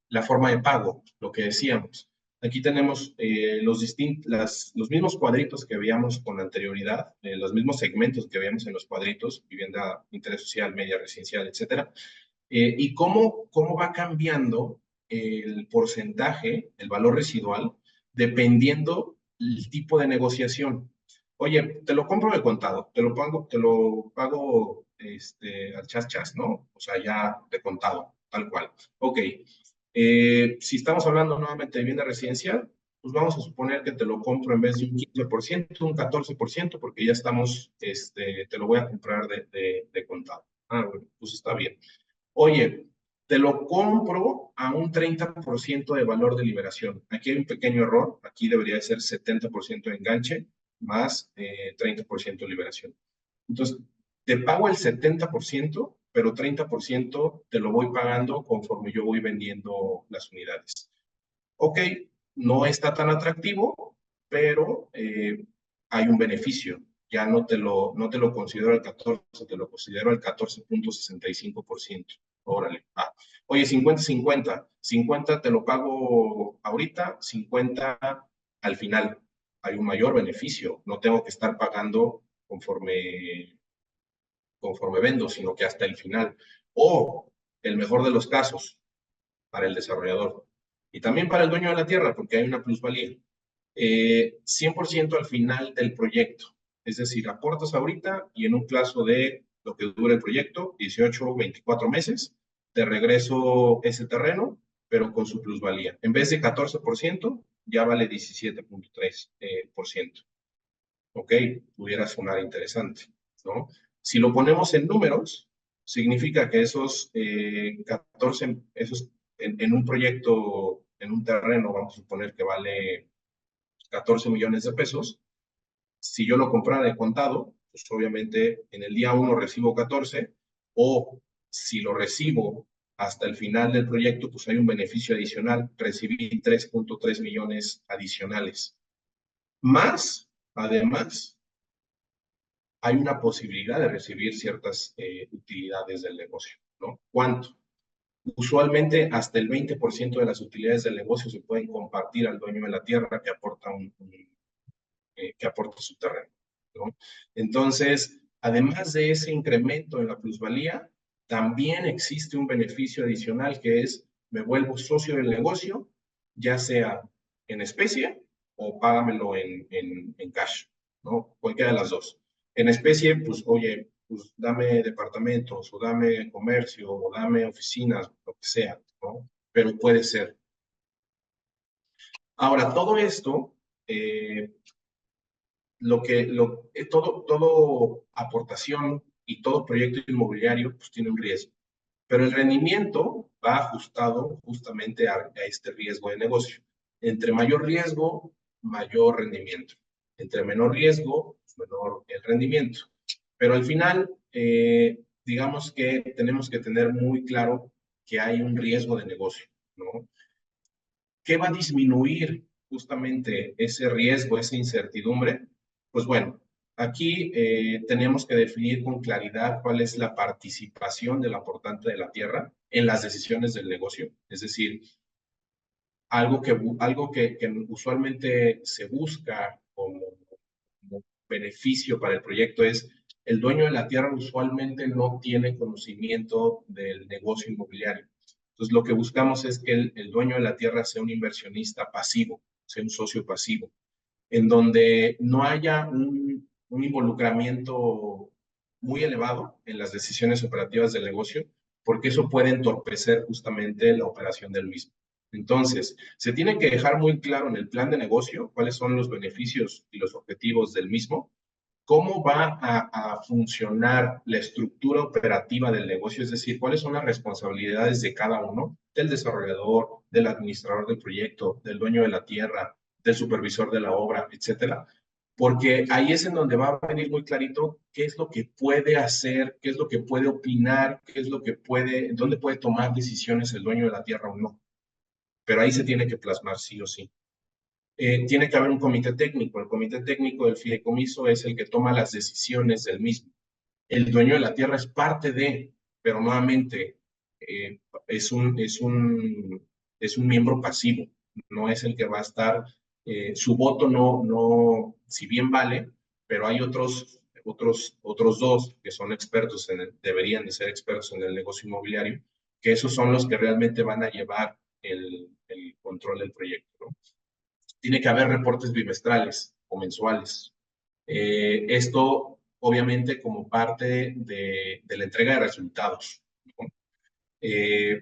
Speaker 2: la forma de pago, lo que decíamos. Aquí tenemos los mismos cuadritos que veíamos con anterioridad, los mismos segmentos que veíamos en los cuadritos, vivienda, interés social, media residencial, etcétera, y cómo va cambiando el porcentaje, el valor residual, dependiendo el tipo de negociación. Oye, te lo compro de contado, te lo pago al chas, ¿no? O sea, ya de contado, tal cual. Ok. Si estamos hablando nuevamente de vivienda residencial, pues vamos a suponer que te lo compro en vez de un 15%, un 14%, porque ya estamos, te lo voy a comprar de contado. Ah, bueno, pues está bien. Oye, te lo compro a un 30% de valor de liberación. Aquí hay un pequeño error. Aquí debería ser 70% de enganche más 30% de liberación. Entonces, te pago el 70%, pero 30% te lo voy pagando conforme yo voy vendiendo las unidades. Ok, no está tan atractivo, pero hay un beneficio. Ya no te lo considero al 14, te lo considero al 14.65%. Órale. Oye, 50-50. 50 te lo pago ahorita, 50 al final. Hay un mayor beneficio. No tengo que estar pagando conforme vendo, sino que hasta el final. O, el mejor de los casos, para el desarrollador y también para el dueño de la tierra, porque hay una plusvalía. 100% al final del proyecto. Es decir, aportas ahorita y en un plazo de lo que dura el proyecto, 18, 24 meses, te regreso ese terreno, pero con su plusvalía. En vez de 14%, ya vale 17.3%. Ok, pudiera sonar interesante, ¿no? Si lo ponemos en números, significa que esos 14, en un proyecto, en un terreno, vamos a suponer que vale 14 millones de pesos, Si yo lo comprara de contado, pues obviamente en el día 1 recibo 14, o si lo recibo hasta el final del proyecto, pues hay un beneficio adicional, recibí 3.3 millones adicionales. Más, además, hay una posibilidad de recibir ciertas utilidades del negocio, ¿no? ¿Cuánto? Usualmente hasta el 20% de las utilidades del negocio se pueden compartir al dueño de la tierra que aporta, que aporta su terreno, ¿no? Entonces, además de ese incremento en la plusvalía, también existe un beneficio adicional que es me vuelvo socio del negocio, ya sea en especie o págamelo en cash, ¿no? Cualquiera de las dos. En especie, pues, oye, pues dame departamentos, o dame comercio, o dame oficinas, lo que sea, ¿no? Pero puede ser. Ahora, todo esto, todo aportación y todo proyecto inmobiliario, pues tiene un riesgo. Pero el rendimiento va ajustado justamente a este riesgo de negocio. Entre mayor riesgo, mayor rendimiento. Entre menor riesgo, pues menor el rendimiento. Pero al final, digamos que tenemos que tener muy claro que hay un riesgo de negocio, ¿no? ¿Qué va a disminuir justamente ese riesgo, esa incertidumbre? Pues bueno, aquí tenemos que definir con claridad cuál es la participación del aportante de la tierra en las decisiones del negocio. Es decir, algo que usualmente se busca como beneficio para el proyecto es el dueño de la tierra usualmente no tiene conocimiento del negocio inmobiliario. Entonces, lo que buscamos es que el dueño de la tierra sea un inversionista pasivo, sea un socio pasivo, en donde no haya un involucramiento muy elevado en las decisiones operativas del negocio, porque eso puede entorpecer justamente la operación del mismo. Entonces, se tiene que dejar muy claro en el plan de negocio cuáles son los beneficios y los objetivos del mismo, cómo va a funcionar la estructura operativa del negocio, es decir, cuáles son las responsabilidades de cada uno, del desarrollador, del administrador del proyecto, del dueño de la tierra, del supervisor de la obra, etcétera, porque ahí es en donde va a venir muy clarito qué es lo que puede hacer, qué es lo que puede opinar, qué es lo que puede, dónde puede tomar decisiones el dueño de la tierra o no. Pero ahí se tiene que plasmar sí o sí. Tiene que haber un comité técnico. El comité técnico del fideicomiso es el que toma las decisiones del mismo. El dueño de la tierra es parte de, pero nuevamente es un miembro pasivo, no es el que va a estar, su voto si bien vale, pero hay otros dos que son expertos, deberían de ser expertos en el negocio inmobiliario, que esos son los que realmente van a llevar el control del proyecto, ¿no? Tiene que haber reportes bimestrales o mensuales. Esto, obviamente, como parte de la entrega de resultados, ¿no?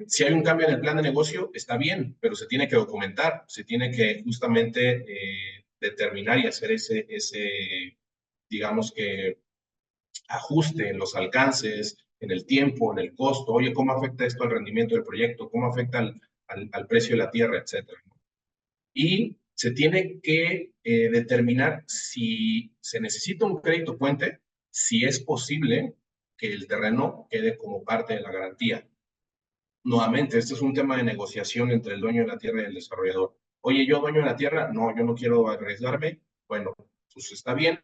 Speaker 2: Si hay un cambio en el plan de negocio, está bien, pero se tiene que documentar, se tiene que justamente determinar y hacer digamos que, ajuste en los alcances, en el tiempo, en el costo. Oye, ¿cómo afecta esto al rendimiento del proyecto? ¿Cómo afecta al precio de la tierra, etcétera? Y se tiene que determinar si se necesita un crédito puente, si es posible que el terreno quede como parte de la garantía. Nuevamente, este es un tema de negociación entre el dueño de la tierra y el desarrollador. Oye, yo dueño de la tierra, no, yo no quiero arriesgarme. Bueno, pues está bien,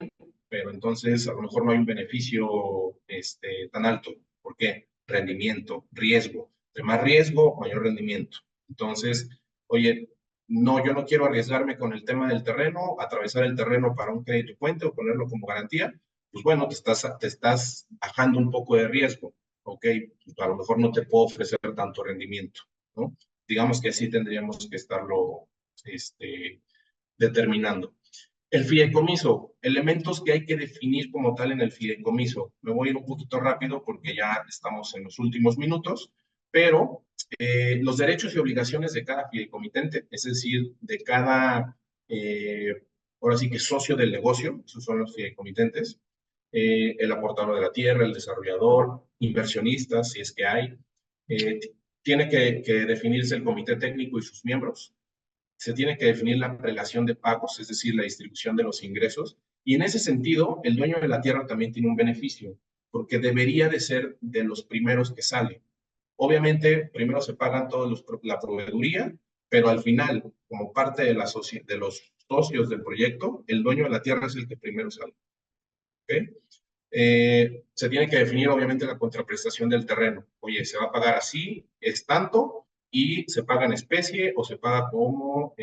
Speaker 2: pero entonces a lo mejor no hay un beneficio tan alto. ¿Por qué? Rendimiento, riesgo. De más riesgo, mayor rendimiento. Entonces, oye, no, yo no quiero arriesgarme con el tema del terreno, atravesar el terreno para un crédito puente o ponerlo como garantía. Pues bueno, te estás bajando un poco de riesgo. Ok, pues a lo mejor no te puedo ofrecer tanto rendimiento, ¿no? Digamos que así tendríamos que estarlo determinando. El fideicomiso, elementos que hay que definir como tal en el fideicomiso. Me voy a ir un poquito rápido porque ya estamos en los últimos minutos, pero los derechos y obligaciones de cada fideicomitente, es decir, de cada, ahora sí que socio del negocio, esos son los fideicomitentes, el aportador de la tierra, el desarrollador, inversionistas, si es que hay. Tiene que definirse el comité técnico y sus miembros. Se tiene que definir la relación de pagos, es decir, la distribución de los ingresos. Y en ese sentido, el dueño de la tierra también tiene un beneficio, porque debería de ser de los primeros que sale. Obviamente, primero se pagan todos la proveeduría, pero al final, como parte de, de los socios del proyecto, el dueño de la tierra es el que primero sale. ¿Okay? Se tiene que definir obviamente la contraprestación del terreno. Oye, se va a pagar así, es tanto, y se paga en especie o se paga como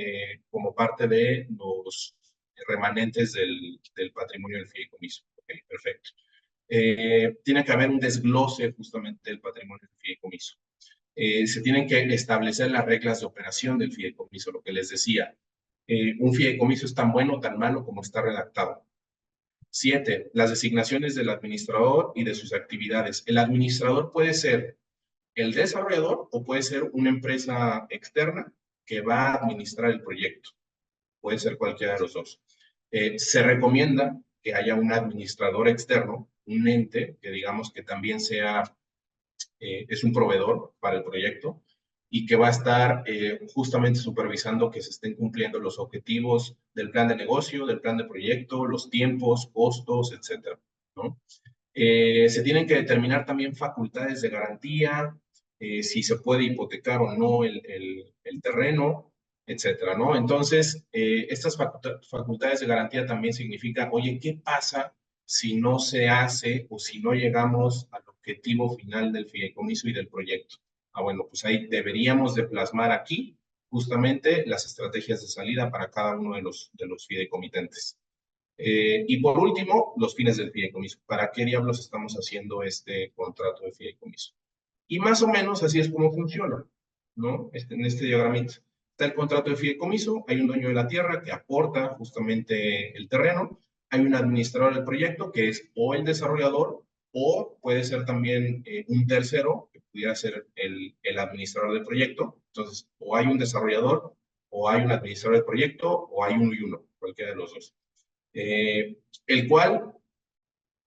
Speaker 2: parte de los remanentes del patrimonio del fideicomiso. Okay, perfecto. Tiene que haber un desglose justamente del patrimonio del fideicomiso. Se tienen que establecer las reglas de operación del fideicomiso, lo que les decía. Un fideicomiso es tan bueno o tan malo como está redactado. 7. Las designaciones del administrador y de sus actividades. El administrador puede ser el desarrollador o puede ser una empresa externa que va a administrar el proyecto. Puede ser cualquiera de los dos. Se recomienda que haya un administrador externo, un ente que digamos que también es un proveedor para el proyecto y que va a estar justamente supervisando que se estén cumpliendo los objetivos del plan de negocio, del plan de proyecto, los tiempos, costos, etcétera, ¿no? Se tienen que determinar también facultades de garantía, si se puede hipotecar o no el terreno, etcétera, ¿no? Entonces, estas facultades de garantía también significa, oye, ¿qué pasa si no se hace o si no llegamos al objetivo final del fideicomiso y del proyecto? Ah, bueno, pues ahí deberíamos de plasmar aquí justamente las estrategias de salida para cada uno de los fideicomitentes. Y por último, los fines del fideicomiso. ¿Para qué diablos estamos haciendo este contrato de fideicomiso? Y más o menos así es como funciona, ¿no? En este diagramita. Está el contrato de fideicomiso, hay un dueño de la tierra que aporta justamente el terreno, hay un administrador del proyecto que es o el desarrollador o puede ser también un tercero que pudiera ser el administrador del proyecto. Entonces, o hay un desarrollador o hay un administrador del proyecto o hay uno y uno, cualquiera de los dos. El cual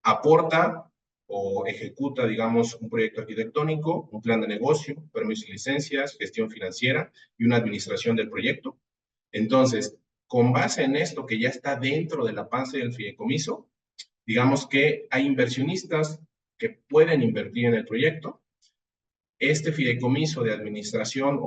Speaker 2: aporta o ejecuta, digamos, un proyecto arquitectónico, un plan de negocio, permisos y licencias, gestión financiera y una administración del proyecto. Entonces, con base en esto que ya está dentro de la panza del fideicomiso, digamos que hay inversionistas que pueden invertir en el proyecto. Este fideicomiso de administración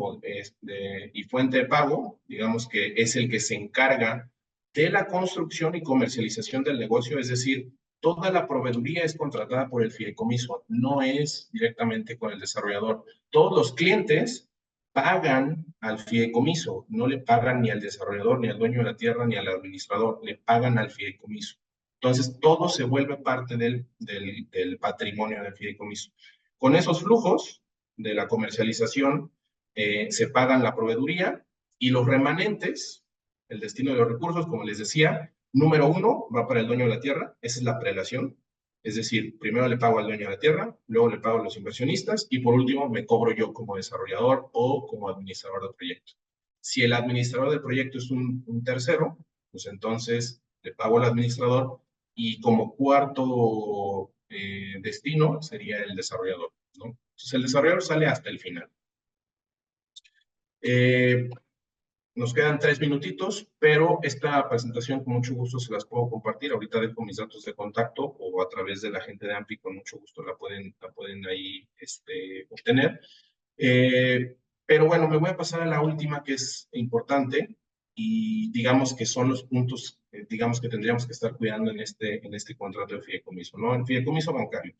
Speaker 2: y fuente de pago, digamos que es el que se encarga de la construcción y comercialización del negocio, es decir, toda la proveeduría es contratada por el fideicomiso, no es directamente con el desarrollador. Todos los clientes pagan al fideicomiso, no le pagan ni al desarrollador, ni al dueño de la tierra, ni al administrador, le pagan al fideicomiso. Entonces, todo se vuelve parte del patrimonio del fideicomiso. Con esos flujos de la comercialización, se pagan la proveeduría y los remanentes, el destino de los recursos, como les decía, número 1 va para el dueño de la tierra, esa es la prelación, es decir, primero le pago al dueño de la tierra, luego le pago a los inversionistas y por último me cobro yo como desarrollador o como administrador del proyecto. Si el administrador del proyecto es un tercero, pues entonces le pago al administrador y como cuarto destino sería el desarrollador, ¿no? Entonces el desarrollador sale hasta el final. Nos quedan 3 minutitos, pero esta presentación con mucho gusto se las puedo compartir. Ahorita dejo mis datos de contacto o a través de la gente de AMPI con mucho gusto la pueden ahí obtener. Pero bueno, me voy a pasar a la última que es importante y digamos que son los puntos, digamos que tendríamos que estar cuidando en este contrato de fideicomiso, ¿no? El fideicomiso bancario.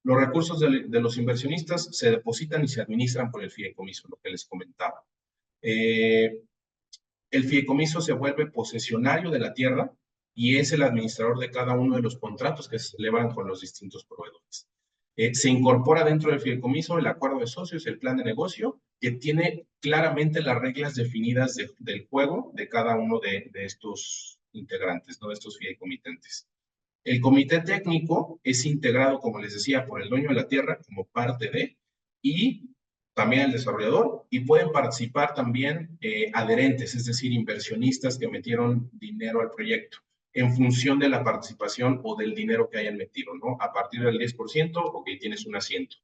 Speaker 2: Los recursos de los inversionistas se depositan y se administran por el fideicomiso, lo que les comentaba. El fideicomiso se vuelve posesionario de la tierra y es el administrador de cada uno de los contratos que se celebran con los distintos proveedores. Se incorpora dentro del fideicomiso el acuerdo de socios, el plan de negocio, que tiene claramente las reglas definidas del juego de cada uno de estos integrantes, ¿no? De estos fideicomitentes. El comité técnico es integrado, como les decía, por el dueño de la tierra como parte de, y también el desarrollador, y pueden participar también adherentes, es decir, inversionistas que metieron dinero al proyecto en función de la participación o del dinero que hayan metido, ¿no? A partir del 10%, ok, tienes un asiento.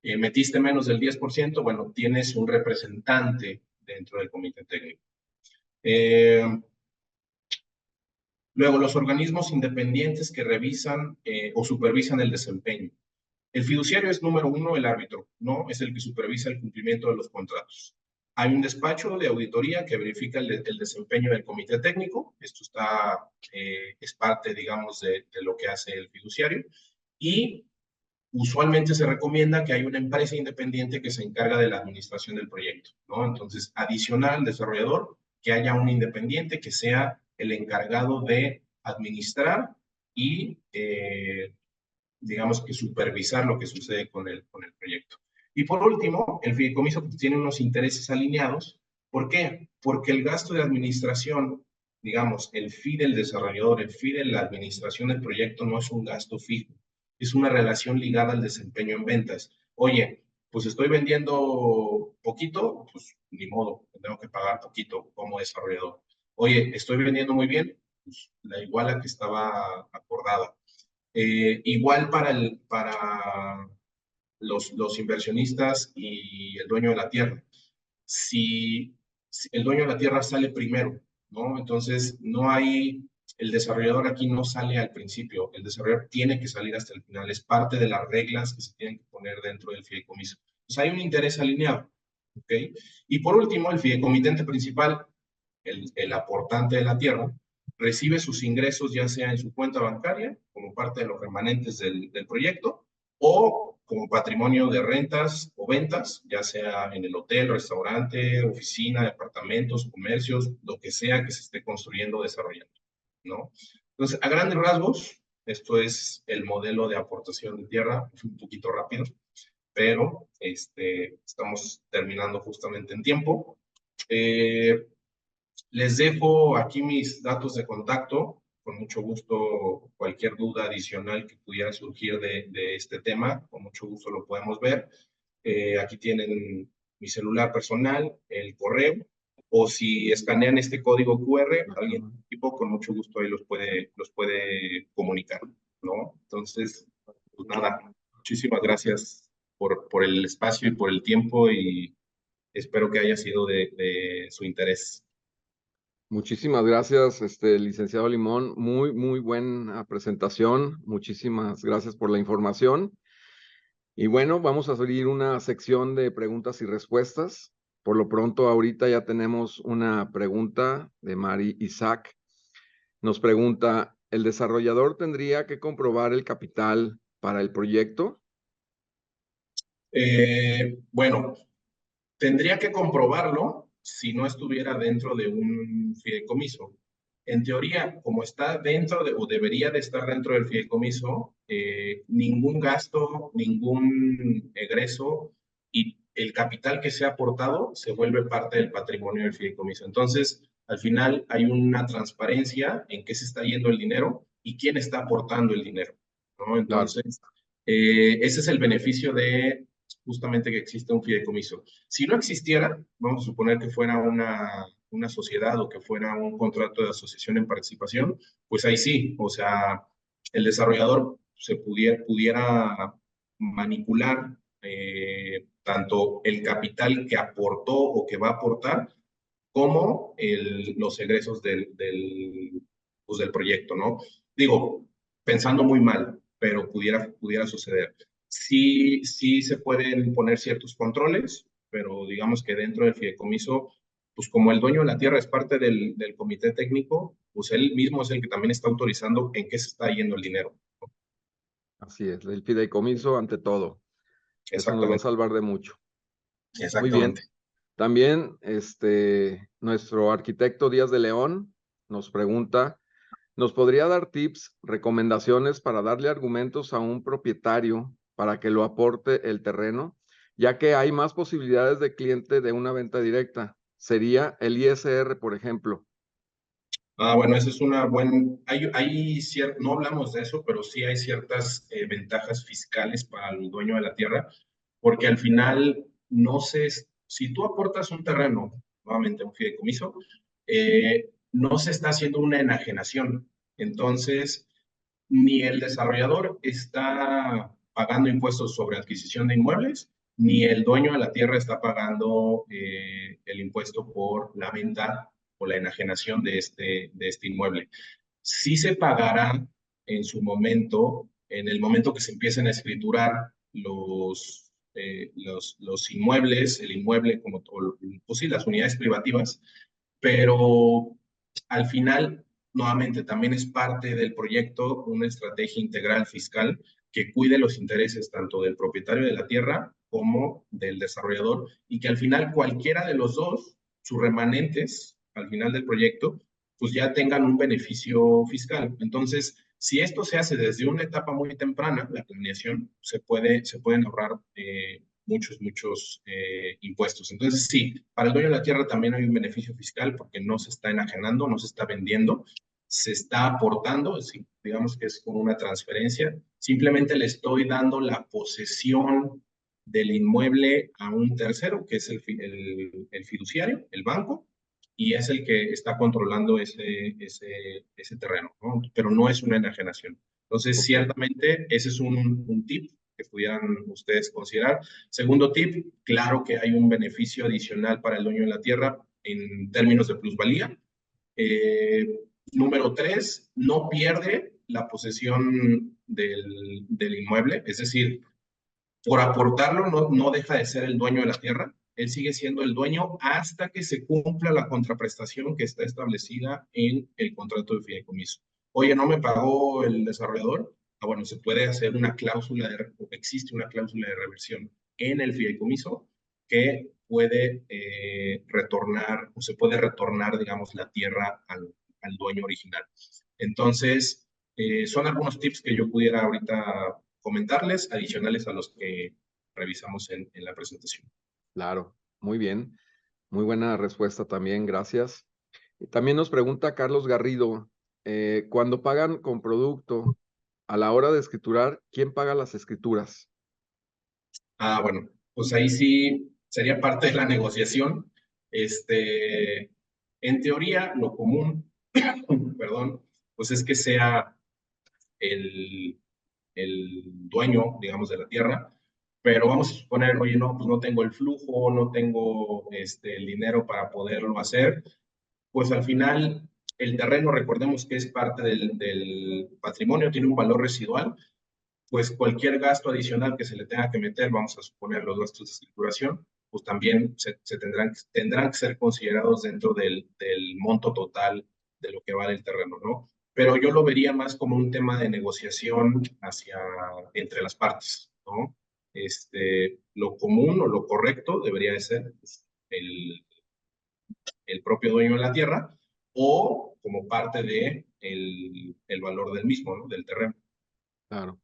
Speaker 2: Metiste menos del 10%, bueno, tienes un representante dentro del comité técnico. Luego, los organismos independientes que revisan o supervisan el desempeño. El fiduciario es número uno, el árbitro, ¿no? Es el que supervisa el cumplimiento de los contratos. Hay un despacho de auditoría que verifica el desempeño del comité técnico. Esto es parte, digamos, de lo que hace el fiduciario. Y usualmente se recomienda que haya una empresa independiente que se encarga de la administración del proyecto, ¿no? Entonces, adicional al desarrollador, que haya un independiente que sea el encargado de administrar y digamos que supervisar lo que sucede con el proyecto. Y por último, el fideicomiso tiene unos intereses alineados. ¿Por qué? Porque el gasto de administración, digamos, el fee del desarrollador, el fee de la administración del proyecto no es un gasto fijo, es una relación ligada al desempeño en ventas. Oye, pues estoy vendiendo poquito, pues ni modo, tengo que pagar poquito como desarrollador. Oye, estoy vendiendo muy bien, pues la iguala que estaba acordada. Igual para los inversionistas y el dueño de la tierra. Si el dueño de la tierra sale primero, ¿no? Entonces, el desarrollador aquí no sale al principio, el desarrollador tiene que salir hasta el final, es parte de las reglas que se tienen que poner dentro del fideicomiso. Pues hay un interés alineado, ¿ok? Y por último, el fideicomitente principal, el aportante de la tierra, recibe sus ingresos ya sea en su cuenta bancaria, como parte de los remanentes del proyecto, o como patrimonio de rentas o ventas, ya sea en el hotel, restaurante, oficina, departamentos, comercios, lo que sea que se esté construyendo o desarrollando, ¿no? Entonces, a grandes rasgos, esto es el modelo de aportación de tierra, es un poquito rápido, pero estamos terminando justamente en tiempo. Les dejo aquí mis datos de contacto. Con mucho gusto, cualquier duda adicional que pudiera surgir de este tema, con mucho gusto lo podemos ver. Aquí tienen mi celular personal, el correo, o si escanean este código QR, alguien del equipo con mucho gusto ahí los puede comunicar, ¿no? Entonces, pues nada, muchísimas gracias por el espacio y por el tiempo y espero que haya sido de su interés.
Speaker 3: Muchísimas gracias, licenciado Limón. Muy, muy buena presentación. Muchísimas gracias por la información. Y bueno, vamos a abrir una sección de preguntas y respuestas. Por lo pronto, ahorita ya tenemos una pregunta de Mari Isaac. Nos pregunta, ¿el desarrollador tendría que comprobar el capital para el proyecto?
Speaker 2: Bueno, tendría que comprobarlo si no estuviera dentro de un fideicomiso. En teoría, como está dentro o debería de estar dentro del fideicomiso, ningún gasto, ningún egreso y el capital que se ha aportado se vuelve parte del patrimonio del fideicomiso. Entonces, al final hay una transparencia en qué se está yendo el dinero y quién está aportando el dinero, ¿no?
Speaker 3: Claro.
Speaker 2: Entonces, ese es el beneficio de justamente que existe un fideicomiso. Si no existiera, vamos a suponer que fuera una sociedad o que fuera un contrato de asociación en participación, pues ahí sí, o sea, el desarrollador pudiera manipular tanto el capital que aportó o que va a aportar, como los egresos pues del proyecto, ¿no? Digo, pensando muy mal, pero pudiera suceder. Sí, sí se pueden poner ciertos controles, pero digamos que dentro del fideicomiso, pues como el dueño de la tierra es parte del comité técnico, pues él mismo es el que también está autorizando en qué se está yendo el dinero.
Speaker 3: Así es, el fideicomiso ante todo. Eso nos va a
Speaker 2: Exactamente,
Speaker 3: salvar de mucho. Muy bien.
Speaker 2: exactamente.
Speaker 3: También, nuestro arquitecto Díaz de León nos pregunta, ¿nos podría dar tips, recomendaciones para darle argumentos a un propietario para que lo aporte el terreno, ya que hay más posibilidades de cliente de una venta directa? Sería el ISR, por ejemplo.
Speaker 2: Bueno, esa es una buena. No hablamos de eso, pero sí hay ciertas ventajas fiscales para el dueño de la tierra, porque al final, no sé, si tú aportas un terreno, nuevamente un fideicomiso, no se está haciendo una enajenación. Entonces, ni el desarrollador está pagando impuestos sobre adquisición de inmuebles, ni el dueño de la tierra está pagando el impuesto por la venta o la enajenación de este inmueble. sí se pagará en su momento, en el momento que se empiecen a escriturar los inmuebles, el inmueble como todo, pues sí, las unidades privativas, pero al final, nuevamente, también es parte del proyecto una estrategia integral fiscal que cuide los intereses tanto del propietario de la tierra como del desarrollador y que al final cualquiera de los dos, sus remanentes al final del proyecto, pues ya tengan un beneficio fiscal. Entonces, si esto se hace desde una etapa muy temprana, la planeación, se pueden ahorrar muchos impuestos. Entonces, sí, para el dueño de la tierra también hay un beneficio fiscal porque no se está enajenando, no se está vendiendo, se está aportando, sí, digamos que es como una transferencia, simplemente le estoy dando la posesión del inmueble a un tercero, que es el fiduciario, el banco, y es el que está controlando ese terreno, ¿no? Pero no es una enajenación. Entonces, ciertamente, ese es un tip que pudieran ustedes considerar. Segundo tip, claro que hay un beneficio adicional para el dueño de la tierra en términos de plusvalía. Número 3, no pierde la posesión del inmueble, es decir, por aportarlo no deja de ser el dueño de la tierra, él sigue siendo el dueño hasta que se cumpla la contraprestación que está establecida en el contrato de fideicomiso. Oye, ¿no me pagó el desarrollador? Bueno, se puede hacer una cláusula, existe una cláusula de reversión en el fideicomiso que puede retornar, o se puede retornar, digamos, la tierra al dueño original. Entonces, son algunos tips que yo pudiera ahorita comentarles, adicionales a los que revisamos en la presentación.
Speaker 3: Claro, muy bien. Muy buena respuesta también, gracias. Y también nos pregunta Carlos Garrido, cuando pagan con producto, a la hora de escriturar, ¿quién paga las escrituras?
Speaker 2: Bueno, pues ahí sí sería parte de la negociación. En teoría, lo común, perdón, pues es que sea el, el dueño, digamos, de la tierra, pero vamos a suponer, oye, no, pues no tengo el flujo, no tengo el dinero para poderlo hacer, pues al final el terreno, recordemos que es parte del patrimonio, tiene un valor residual, pues cualquier gasto adicional que se le tenga que meter, vamos a suponer los gastos de escrituración, pues también se tendrán que ser considerados dentro del monto total de lo que vale el terreno, ¿no? Pero yo lo vería más como un tema de negociación entre las partes, ¿no? Lo común o lo correcto debería de ser pues, el propio dueño de la tierra o como parte de el valor del mismo, ¿no? Del terreno.
Speaker 3: Claro.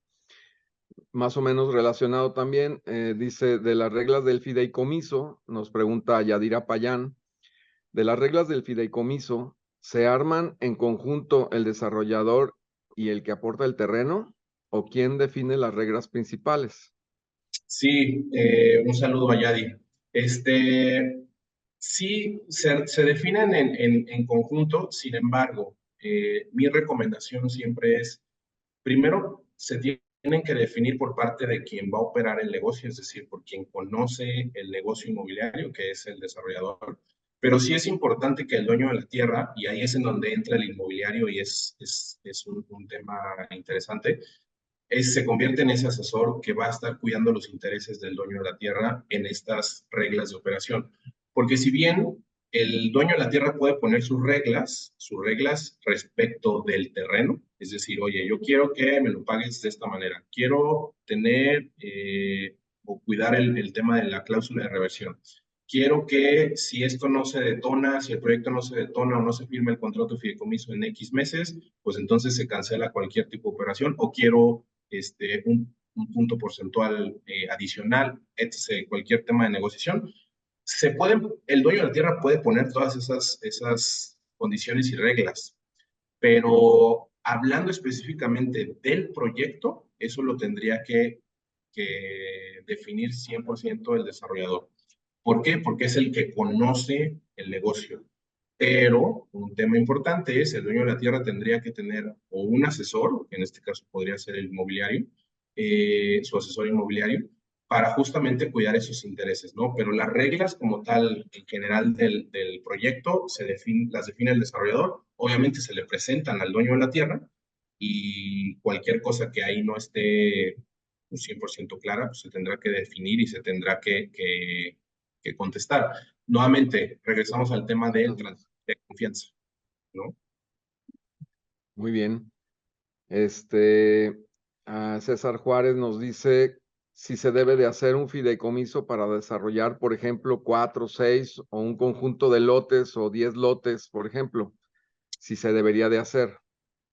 Speaker 3: Más o menos relacionado también, dice, de las reglas del fideicomiso, nos pregunta Yadira Payán, de las reglas del fideicomiso, ¿se arman en conjunto el desarrollador y el que aporta el terreno? ¿O quién define las reglas principales?
Speaker 2: Sí, un saludo a Yadi. Sí, se definen en conjunto, sin embargo, mi recomendación siempre es, primero, se tienen que definir por parte de quien va a operar el negocio, es decir, por quien conoce el negocio inmobiliario, que es el desarrollador. Pero sí es importante que el dueño de la tierra, y ahí es en donde entra el inmobiliario y es un tema interesante, se convierte en ese asesor que va a estar cuidando los intereses del dueño de la tierra en estas reglas de operación. Porque si bien el dueño de la tierra puede poner sus reglas respecto del terreno, es decir, oye, yo quiero que me lo pagues de esta manera, quiero tener o cuidar el tema de la cláusula de reversión. Quiero que si esto no se detona, si el proyecto no se detona o no se firma el contrato de fideicomiso en X meses, pues entonces se cancela cualquier tipo de operación o quiero un punto porcentual adicional, etc., cualquier tema de negociación, el dueño de la tierra puede poner todas esas condiciones y reglas, pero hablando específicamente del proyecto, eso lo tendría que definir 100% el desarrollador. ¿Por qué? Porque es el que conoce el negocio. Pero un tema importante es, el dueño de la tierra tendría que tener o un asesor, que en este caso podría ser el inmobiliario, su asesor inmobiliario, para justamente cuidar esos intereses, ¿no? Pero las reglas como tal, en general del proyecto, las define el desarrollador, obviamente se le presentan al dueño de la tierra y cualquier cosa que ahí no esté 100% clara, pues se tendrá que definir y se tendrá que contestar. Nuevamente, regresamos al tema del transfer de confianza, ¿no?
Speaker 3: Muy bien. César Juárez nos dice si se debe de hacer un fideicomiso para desarrollar, por ejemplo, 4, 6 o un conjunto de lotes o 10 lotes, por ejemplo, si se debería de hacer.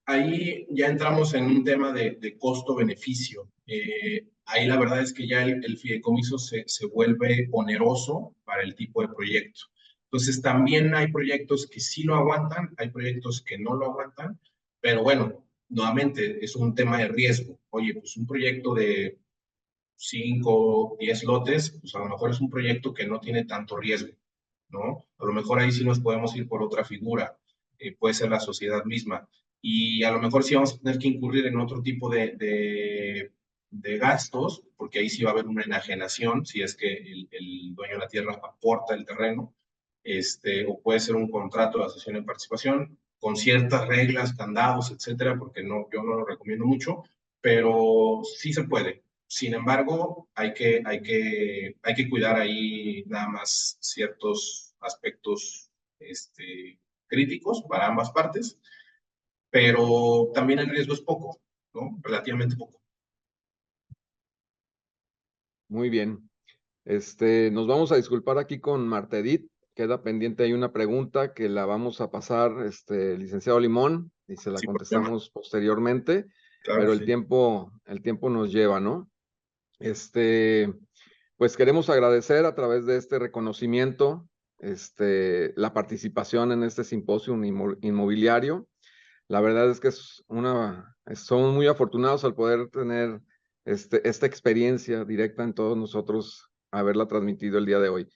Speaker 2: Ahí ya entramos en un tema de costo-beneficio. Ahí la verdad es que ya el fideicomiso se vuelve oneroso para el tipo de proyecto. Entonces también hay proyectos que sí lo aguantan, hay proyectos que no lo aguantan, pero bueno, nuevamente es un tema de riesgo. Oye, pues un proyecto de 5, 10 lotes, pues a lo mejor es un proyecto que no tiene tanto riesgo, ¿no? A lo mejor ahí sí nos podemos ir por otra figura, puede ser la sociedad misma. Y a lo mejor sí vamos a tener que incurrir en otro tipo de gastos, porque ahí sí va a haber una enajenación, si es que el dueño de la tierra aporta el terreno, o puede ser un contrato de asociación en participación, con ciertas reglas, candados, etcétera, porque no, yo no lo recomiendo mucho, pero sí se puede. Sin embargo, hay que cuidar ahí nada más ciertos aspectos críticos para ambas partes, pero también el riesgo es poco, ¿no? Relativamente poco.
Speaker 3: Muy bien. Nos vamos a disculpar aquí con Marta Edith. Queda pendiente ahí una pregunta que la vamos a pasar, licenciado Limón, y se la
Speaker 2: Sí,
Speaker 3: contestamos posteriormente,
Speaker 2: claro,
Speaker 3: pero
Speaker 2: sí.
Speaker 3: el tiempo nos lleva, ¿no? Pues queremos agradecer a través de este reconocimiento, la participación en este simposio inmobiliario. La verdad es que somos muy afortunados al poder tener esta experiencia directa en todos nosotros, haberla transmitido el día de hoy.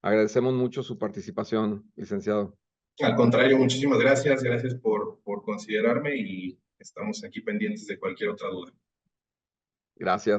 Speaker 3: Agradecemos mucho su participación, licenciado.
Speaker 2: Al contrario, muchísimas gracias. Gracias por considerarme y estamos aquí pendientes de cualquier otra duda.
Speaker 3: Gracias.